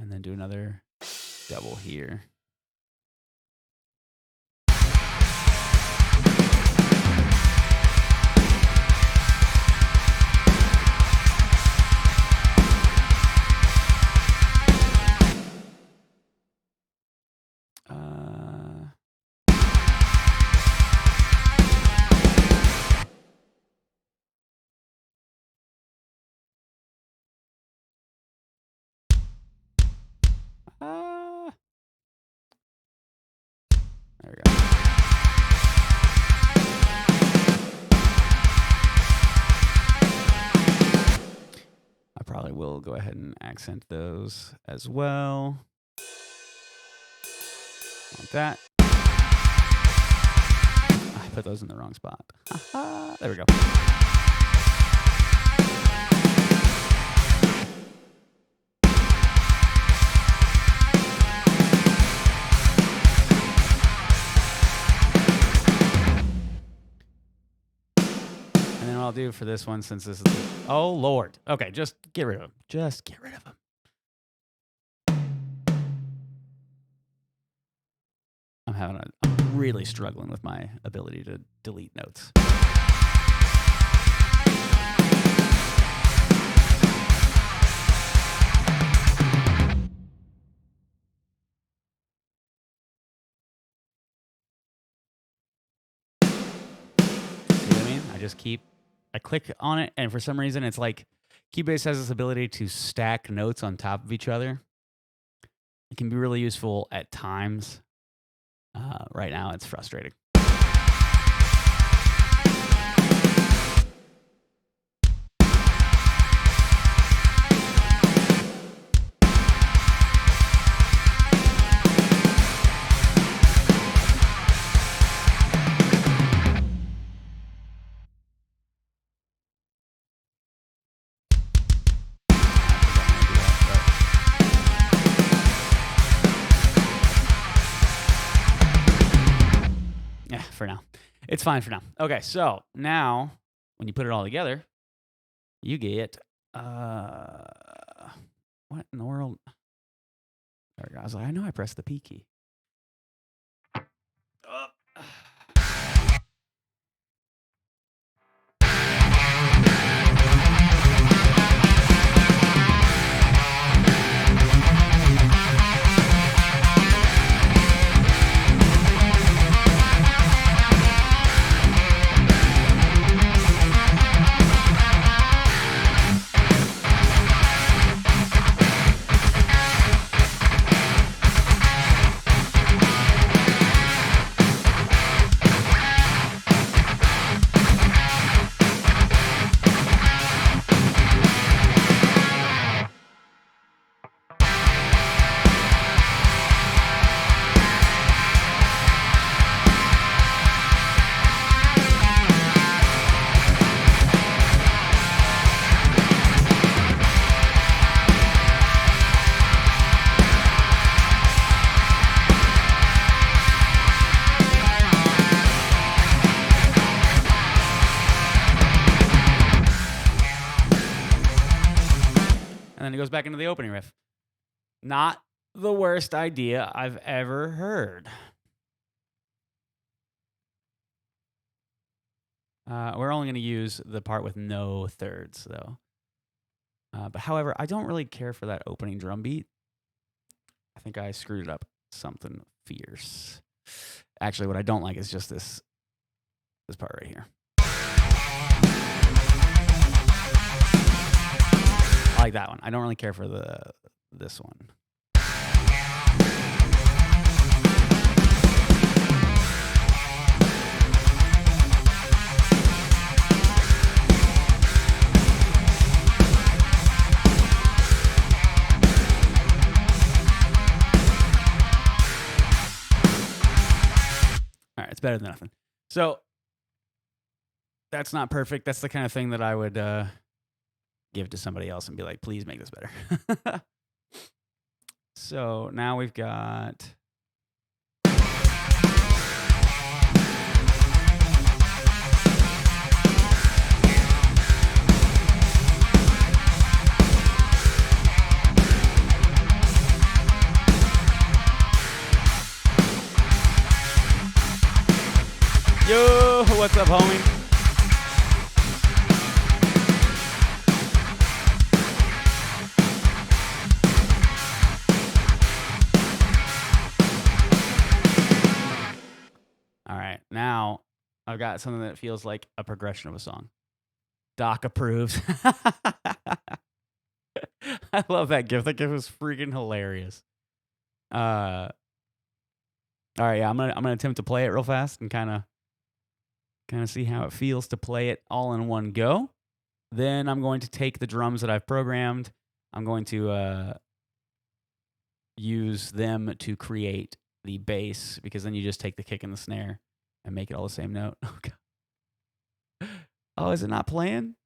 And then do another double here. There we go. I probably will go ahead and accent those as well. Like that. I put those in the wrong spot. There we go. And then what I'll do for this one, since this is oh Lord. Okay, just get rid of them. Just get rid of them. I'm really struggling with my ability to delete notes. I click on it, and for some reason, it's like Keybase has this ability to stack notes on top of each other. It can be really useful at times. Right now, it's frustrating. Yeah, for now. It's fine for now. Okay, so now when you put it all together, you get what in the world? There we go. I was like, I know I pressed the P key. And then it goes back into the opening riff. Not the worst idea I've ever heard. We're only going to use the part with no thirds, though. But however, I don't really care for that opening drum beat. I I think I screwed it up something fierce. Actually, what I don't like is just this part right here. I like that one. I don't really care for this one. All right, it's better than nothing. So that's not perfect. That's the kind of thing that I would give to somebody else and be like, please make this better. So now we've got... Yo, what's up, homie? All right, now I've got something that feels like a progression of a song. Doc approves. I love that GIF. That GIF was freaking hilarious. All right, yeah, I'm gonna attempt to play it real fast and kind of see how it feels to play it all in one go. Then I'm going to take the drums that I've programmed. I'm going to use them to create the bass, because then you just take the kick and the snare and make it all the same note. Oh, God. Oh, is it not playing?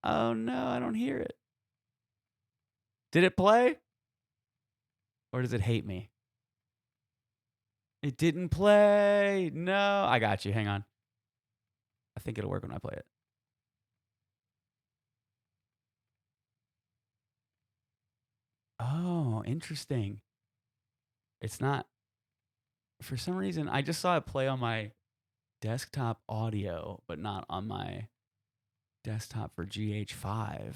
Oh, no, I don't hear it. Did it play? Or does it hate me? It didn't play. No, I got you. Hang on. I think it'll work when I play it. Oh, interesting. It's not, for some reason, I just saw it play on my desktop audio, but not on my desktop for GH5.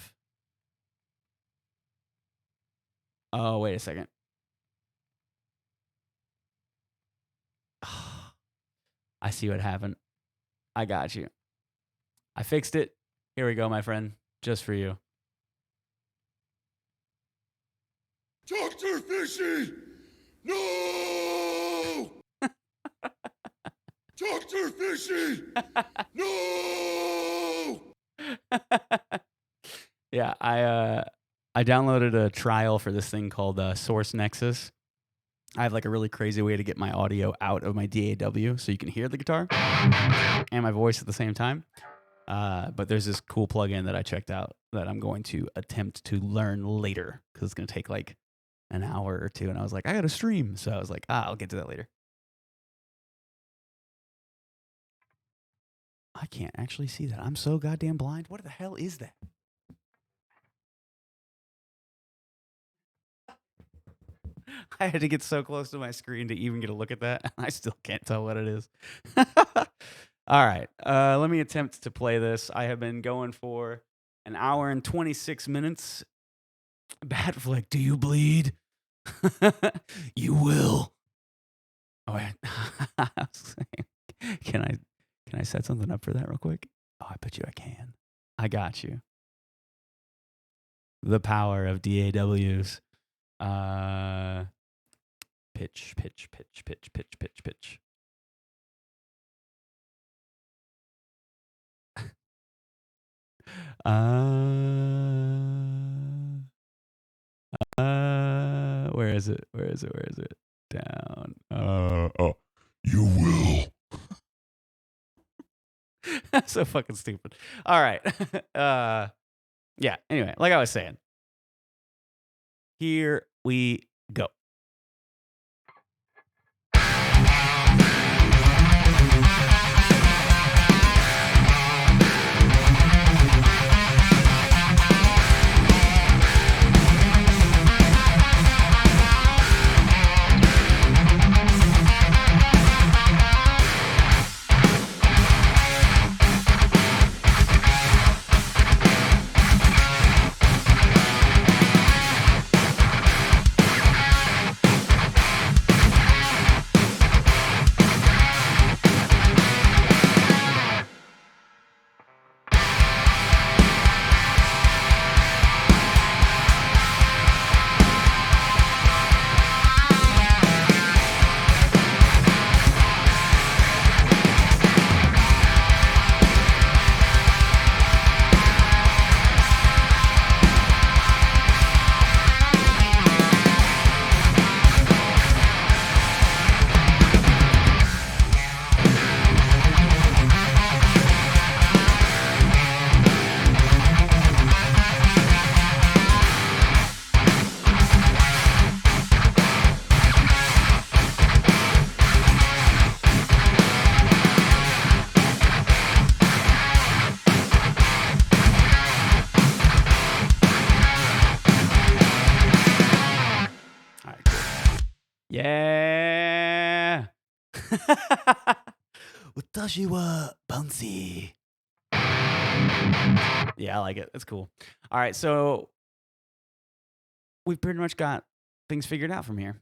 Oh, wait a second. I see what happened. I got you. I fixed it. Here we go, my friend. Just for you. Dr. Fishy! No! Dr. Fishy! No! Yeah, I downloaded a trial for this thing called Source Nexus. I have like a really crazy way to get my audio out of my DAW so you can hear the guitar and my voice at the same time. But there's this cool plugin that I checked out that I'm going to attempt to learn later, because it's going to take like an hour or two. And I was like, I got to stream. So I was like, I'll get to that later. I can't actually see that. I'm so goddamn blind. What the hell is that? I had to get so close to my screen to even get a look at that. I still can't tell what it is. All right. Let me attempt to play this. I have been going for an hour and 26 minutes. Bad flick. Do you bleed? You will. Oh, wait. I was saying, can I set something up for that real quick? Oh, I bet you I can. I got you. The power of DAWs. Pitch, pitch, pitch, pitch, pitch, pitch, pitch. Where is it? Where is it? Where is it? Down. You will. That's so fucking stupid. All right. Yeah. Anyway, like I was saying, here we go. Watashi wa bouncy. Yeah, I like it. It's cool. All right, so we've pretty much got things figured out from here.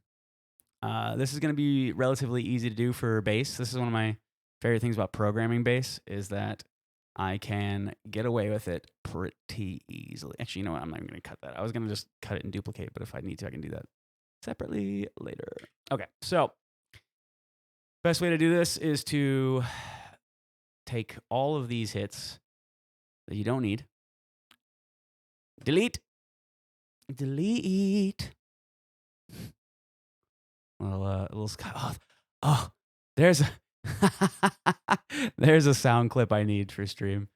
This is going to be relatively easy to do for bass. This is one of my favorite things about programming bass is that I can get away with it pretty easily. Actually, you know what? I'm not even going to cut that. I was going to just cut it and duplicate, but if I need to, I can do that separately later. Okay, so best way to do this is to take all of these hits that you don't need. Delete. Little Sky. There's a there's a sound clip I need for stream.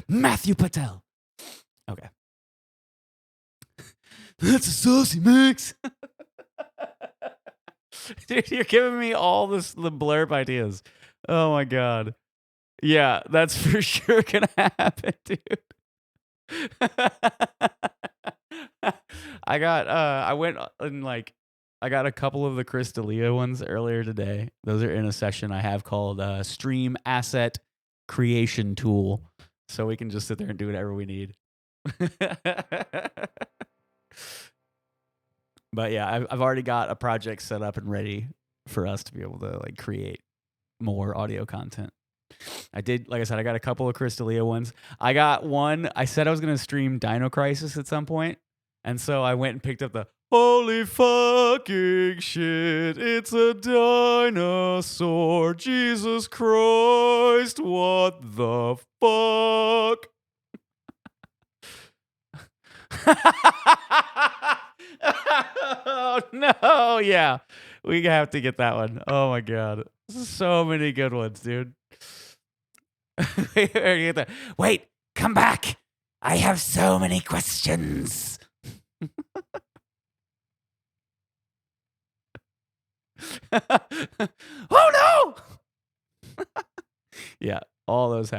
Matthew Patel. Okay. That's a saucy mix. Dude, you're giving me all the blurb ideas. Oh my god. Yeah, that's for sure gonna happen, dude. I went and I got a couple of the Chris D'Elia ones earlier today. Those are in a session I have called Stream Asset Creation Tool. So we can just sit there and do whatever we need. But yeah, I've already got a project set up and ready for us to be able to create more audio content. Like I said, I got a couple of Chris D'Elia ones. I got one. I said I was going to stream Dino Crisis at some point. And so I went and picked up the holy fucking shit. It's a dinosaur. Jesus Christ. What the fuck? Oh, no. Yeah. We have to get that one. Oh, my God. So many good ones, dude. Wait, come back. I have so many questions. Oh, no. Yeah, all those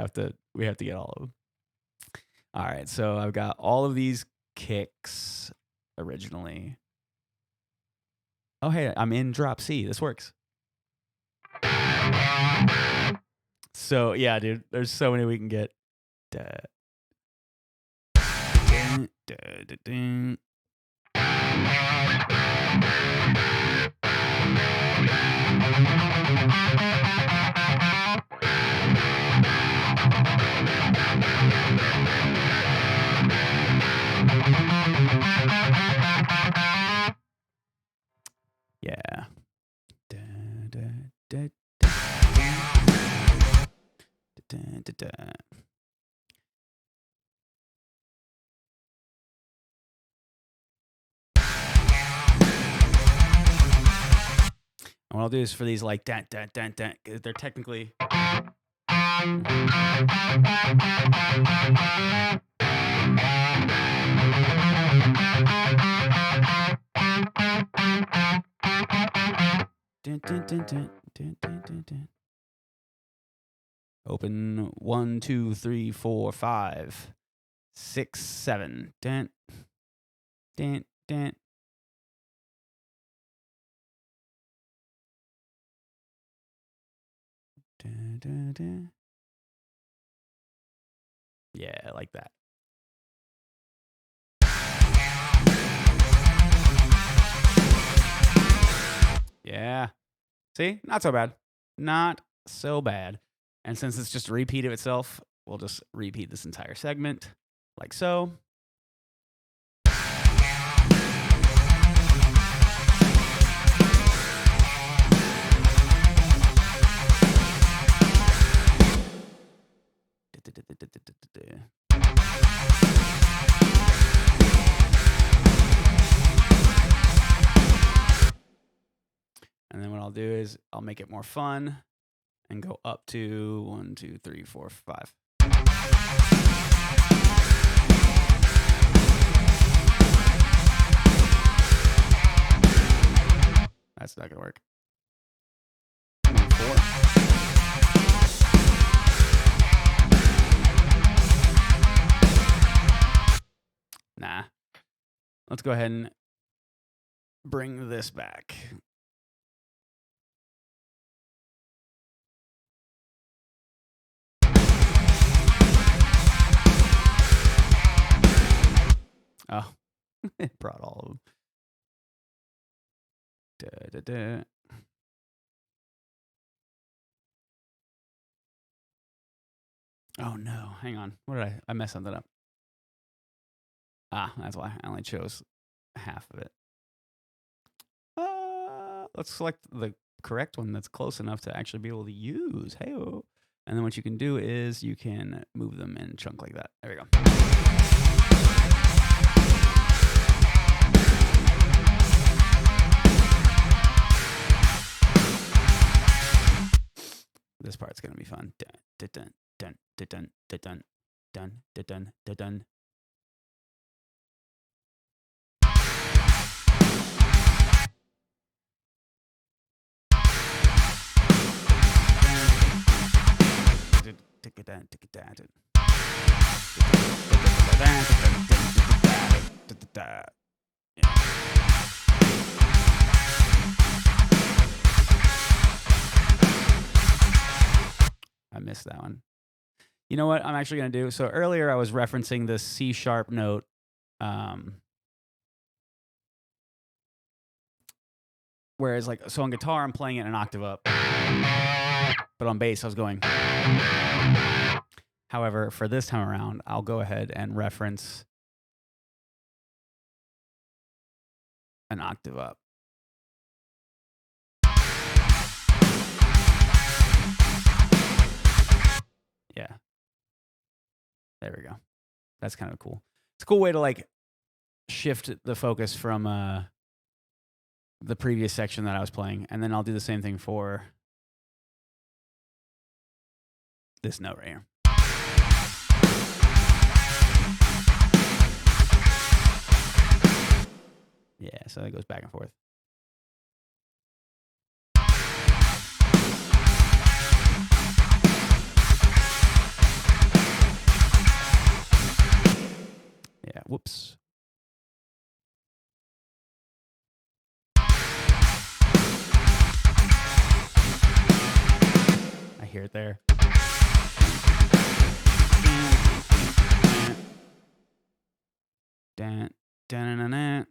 we have to get all of them. All right, so I've got all of these kicks originally. Oh, hey, I'm in drop C. This works. So, yeah, dude, there's so many we can get. Yeah. And what I'll do is for these they're technically. Open 1, 2, 3, 4, 5, 6, 7. Dun, dun, dun. Dun, dun, dun. Yeah, like that. Yeah. See? Not so bad. Not so bad. And since it's just a repeat of itself, we'll just repeat this entire segment like so. And then what I'll do is I'll make it more fun and go up to 1, 2, 3, 4, 5. That's not gonna work. 4. Nah. Let's go ahead and bring this back. Oh, it brought all of them. Da, da, da. Oh no, hang on. What did I messed something up. Ah, that's why I only chose half of it. Let's select the correct one that's close enough to actually be able to use. Hey, and then what you can do is you can move them in a chunk like that. There we go. This part's gonna be fun. Dun dun dun dun dun dun dun dun dun dun dun. I missed that one. You know what I'm actually going to do? So earlier I was referencing the C sharp note. Whereas like, so on guitar, I'm playing it an octave up. But on bass, I was going. However, for this time around, I'll go ahead and reference an octave up. Yeah. There we go. That's kind of cool. It's a cool way to like shift the focus from the previous section that I was playing. And then I'll do the same thing for this note right here. Yeah, so it goes back and forth. Yeah, whoops. I hear it there. Dun, dun, dun, dun.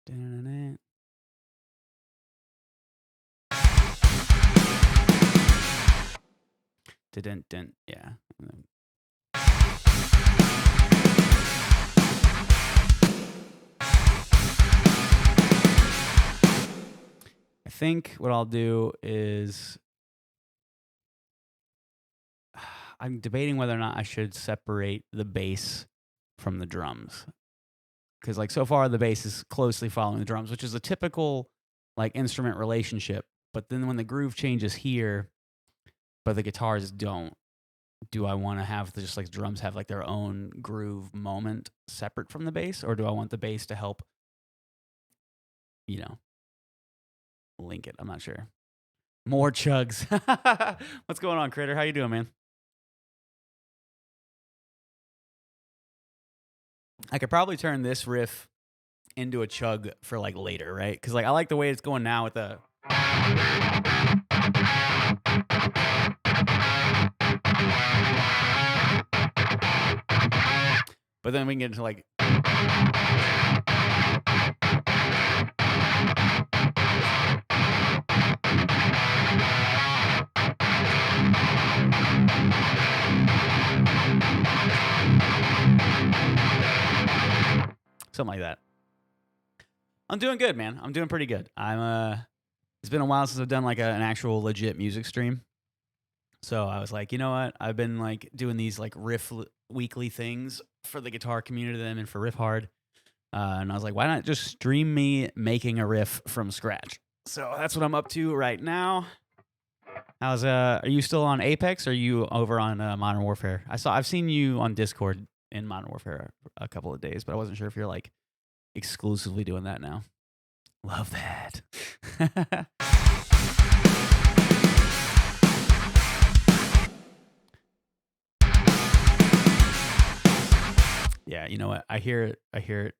Dun, dun, dun. Dun, dun, yeah. I think what I'll do is I'm debating whether or not I should separate the bass from the drums. Because like so far the bass is closely following the drums, which is a typical like instrument relationship. But then when the groove changes here, but the guitars don't, do I want to have just like drums have like their own groove moment separate from the bass, or do I want the bass to help, you know, link it? I'm not sure. More chugs. What's going on, Critter? How you doing, man? I could probably turn this riff into a chug for like later, right? Because like I like the way it's going now with the. But then we can get into like. Something like that. I'm doing good, man. I'm doing pretty good. It's been a while since I've done like an actual legit music stream. So I was like, you know what? I've been like doing these like riff weekly things for the guitar community and for Riff Hard. And I was like, why not just stream me making a riff from scratch? So that's what I'm up to right now. Are you still on Apex or are you over on Modern Warfare? I've seen you on Discord in Modern Warfare a couple of days, but I wasn't sure if you're like exclusively doing that now. Love that. Yeah, you know what? I hear it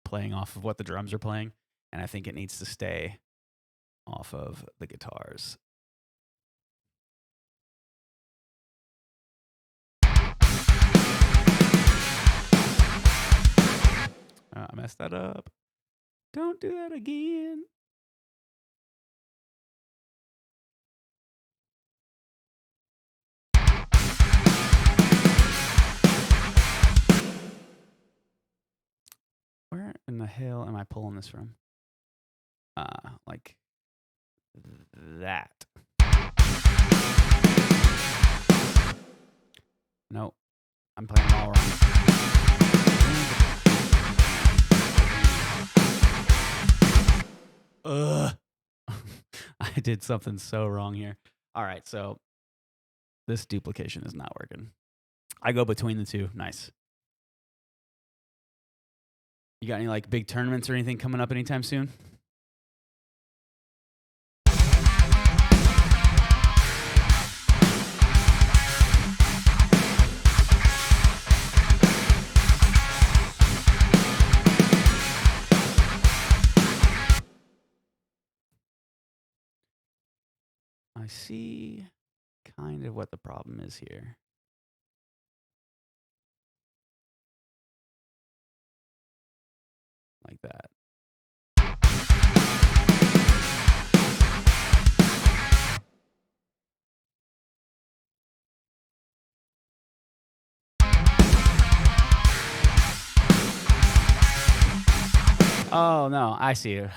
playing off of what the drums are playing, and I think it needs to stay off of the guitars. I messed that up. Don't do that again. Where in the hell am I pulling this from? Like that. Nope. I'm playing them all wrong. Ugh. I did something so wrong here. All right, so this duplication is not working. I go between the two. Nice. You got any like big tournaments or anything coming up anytime soon? I see kind of what the problem is here. Like that. Oh, no, I see it.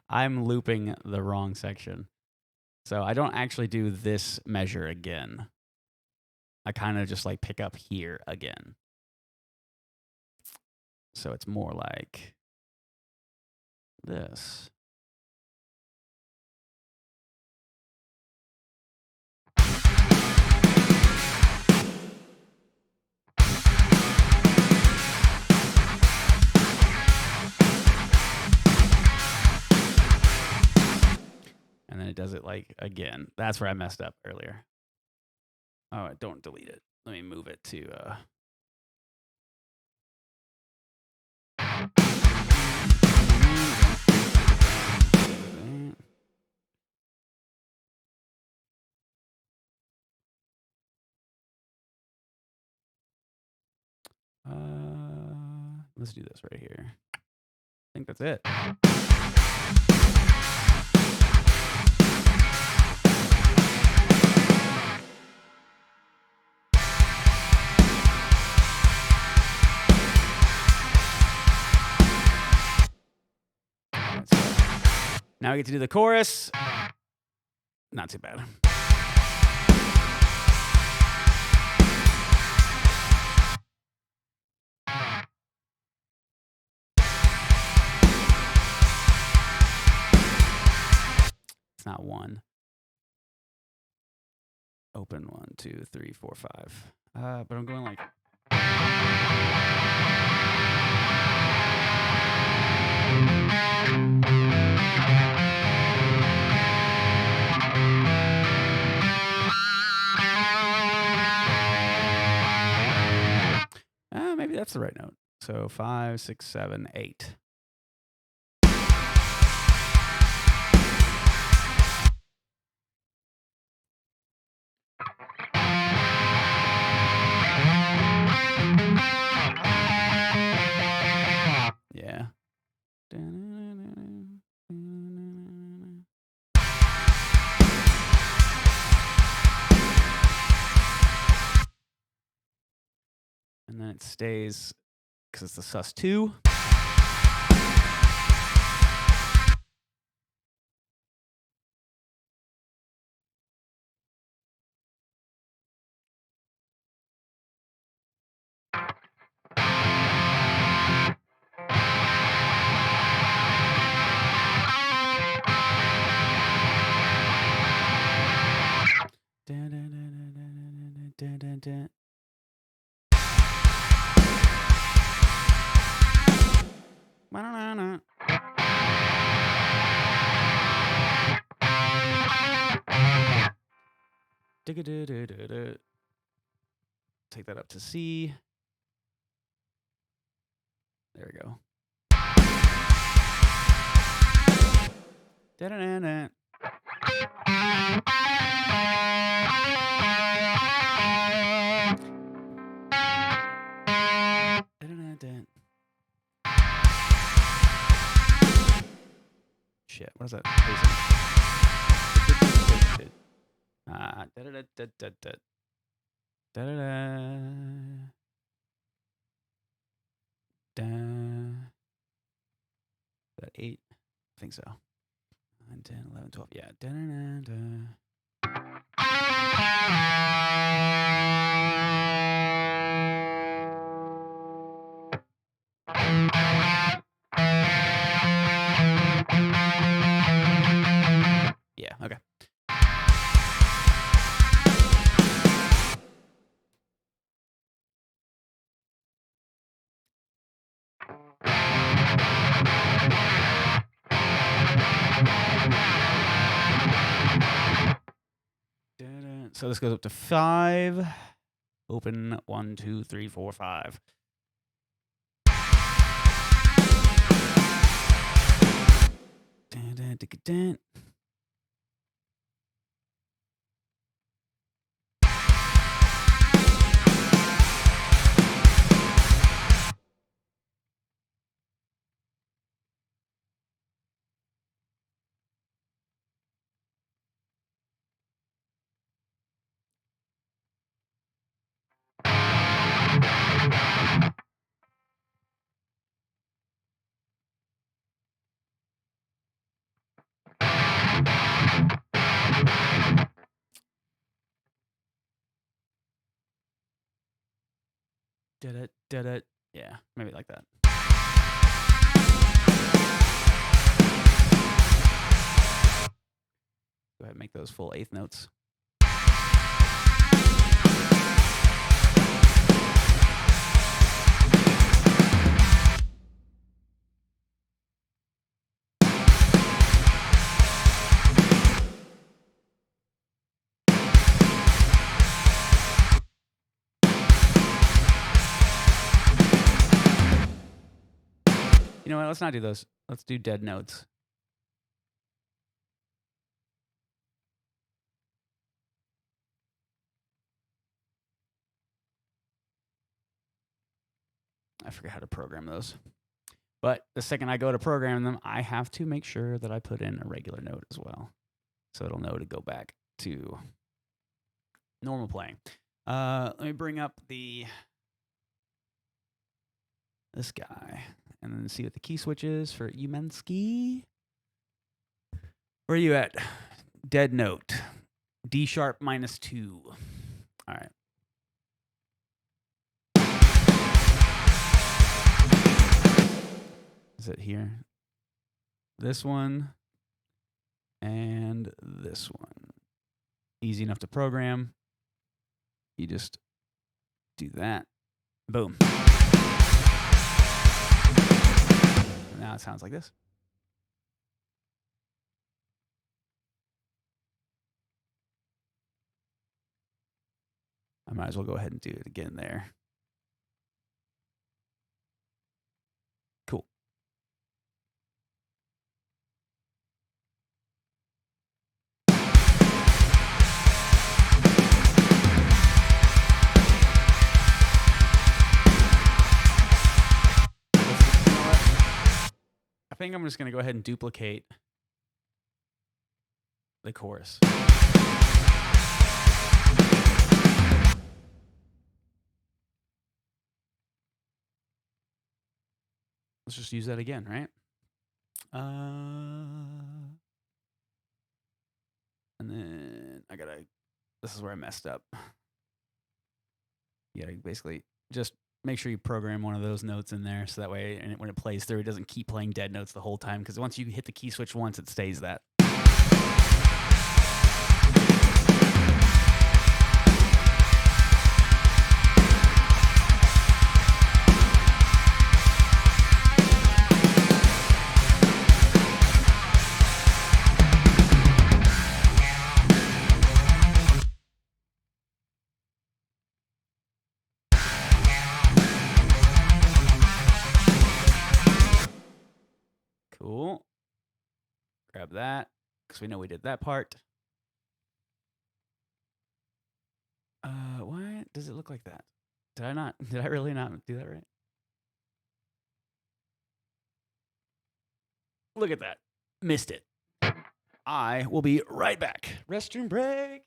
I'm looping the wrong section. So I don't actually do this measure again. I kind of just like pick up here again. So it's more like this. And then it does it like again. That's where I messed up earlier. Oh, don't delete it. Let me move it to let's do this right here. I think that's it. Now we get to do the chorus. Not too bad. It's not one. Open 1, 2, 3, 4, 5. But I'm going like. Maybe that's the right note. So 5, 6, 7, 8. Yeah. And then it stays because it's the sus2. Take that up to C. There we go. Da-da-da-da. Da-da-da-da. shit. What is that? That 8? I think so. 9, 10, 11, 12. Yeah. Yeah, okay. So this goes up to 5. Open 1, 2, 3, 4, 5. Yeah, maybe like that. Go ahead and make those full 8th notes. You know what? Let's not do those. Let's do dead notes. I forget how to program those. But the second I go to program them, I have to make sure that I put in a regular note as well. So it'll know to go back to normal playing. Let me bring up this guy and then see what the key switch is for Umensky. Where are you at? Dead note. D sharp -2. All right. Is it here? This one and this one. Easy enough to program. You just do that. Boom. And now it sounds like this. I might as well go ahead and do it again there. Cool. I think I'm just going to go ahead and duplicate the chorus. Let's just use that again, right? And then this is where I messed up. You gotta basically just make sure you program one of those notes in there so that way when it plays through, it doesn't keep playing dead notes the whole time, because once you hit the key switch once, it stays that. Cool. Grab that, because we know we did that part. Why does it look like that? Did I really not do that right? Look at that. Missed it. I will be right back. Restroom break.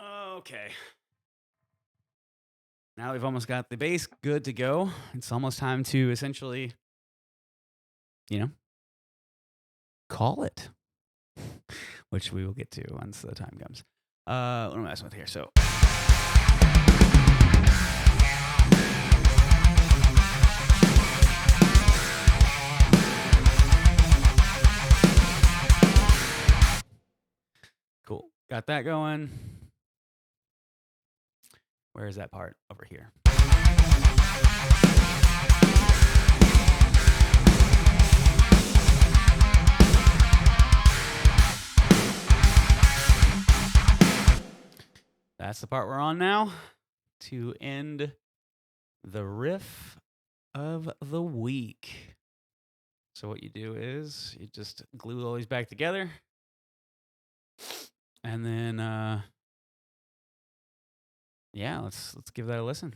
Okay. Now we've almost got the bass good to go. It's almost time to essentially, call it, which we will get to once the time comes. What am I messing with here? So. Cool. Got that going. Where is that part? Over here. That's the part we're on now to end the riff of the week. So what you do is you just glue all these back together. And then let's give that a listen.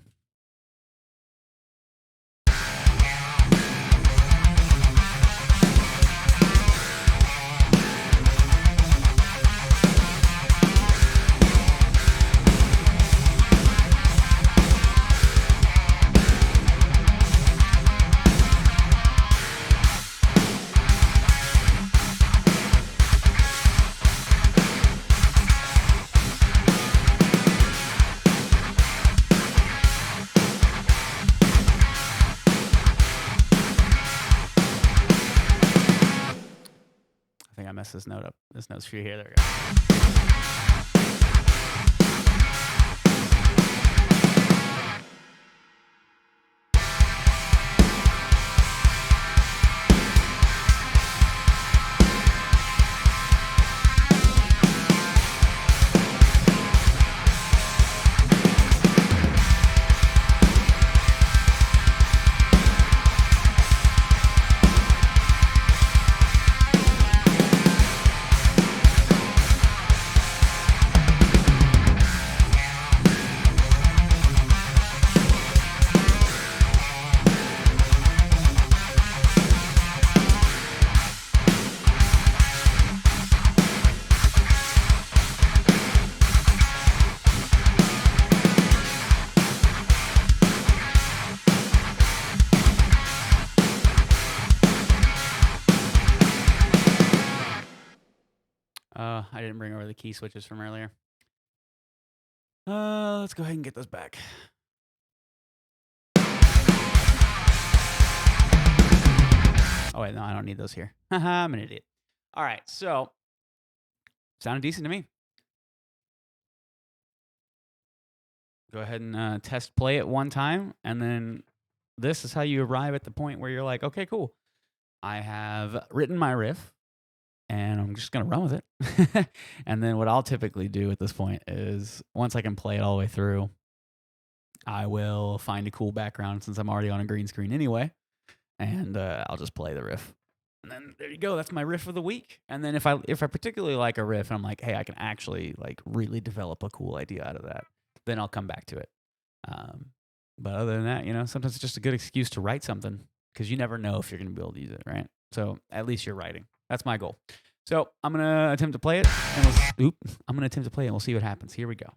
I think I messed this note up. This note's for you here. There we go. I didn't bring over the key switches from earlier. Let's go ahead and get those back. Oh, wait, no, I don't need those here. Haha, I'm an idiot. All right, so sounded decent to me. Go ahead and test play it one time, and then this is how you arrive at the point where you're like, okay, cool. I have written my riff, and I'm just gonna run with it. And then what I'll typically do at this point is once I can play it all the way through, I will find a cool background since I'm already on a green screen anyway, and I'll just play the riff. And then there you go. That's my riff of the week. And then if I particularly like a riff and I'm like, hey, I can actually like really develop a cool idea out of that, then I'll come back to it. But other than that, sometimes it's just a good excuse to write something because you never know if you're going to be able to use it, right? So at least you're writing. That's my goal. So I'm gonna attempt to play it, and I'm gonna attempt to play it, and we'll see what happens. Here we go.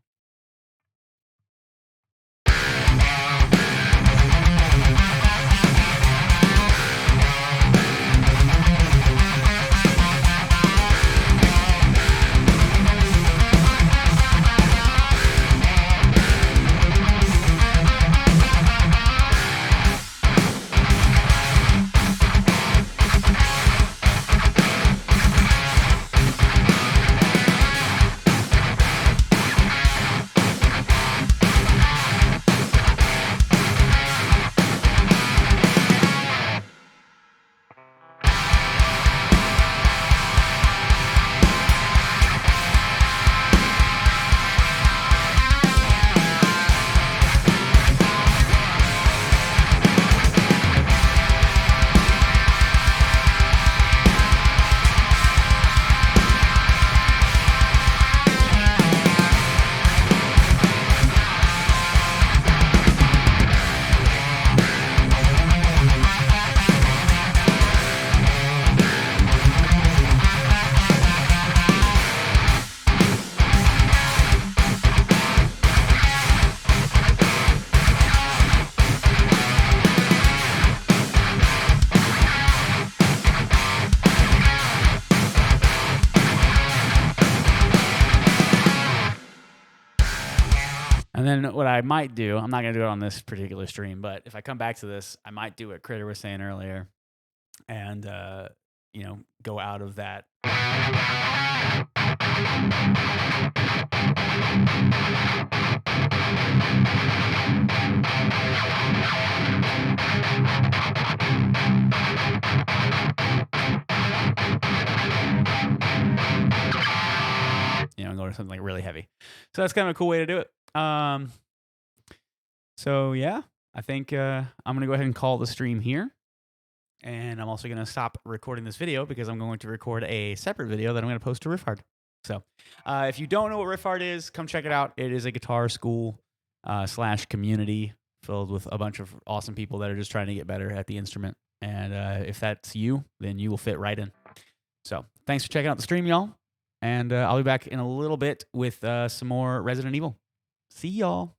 And then what I might do, I'm not going to do it on this particular stream, but if I come back to this, I might do what Critter was saying earlier and, go out of that. Go to something like really heavy. So that's kind of a cool way to do it. So yeah, I think I'm gonna go ahead and call the stream here, and I'm also gonna stop recording this video because I'm going to record a separate video that I'm gonna post to Riff Hard. So if you don't know what Riff Hard is, come check it out. It is a guitar school / community filled with a bunch of awesome people that are just trying to get better at the instrument. And if that's you, then you will fit right in. So thanks for checking out the stream, y'all. And I'll be back in a little bit with some more Resident Evil. See y'all.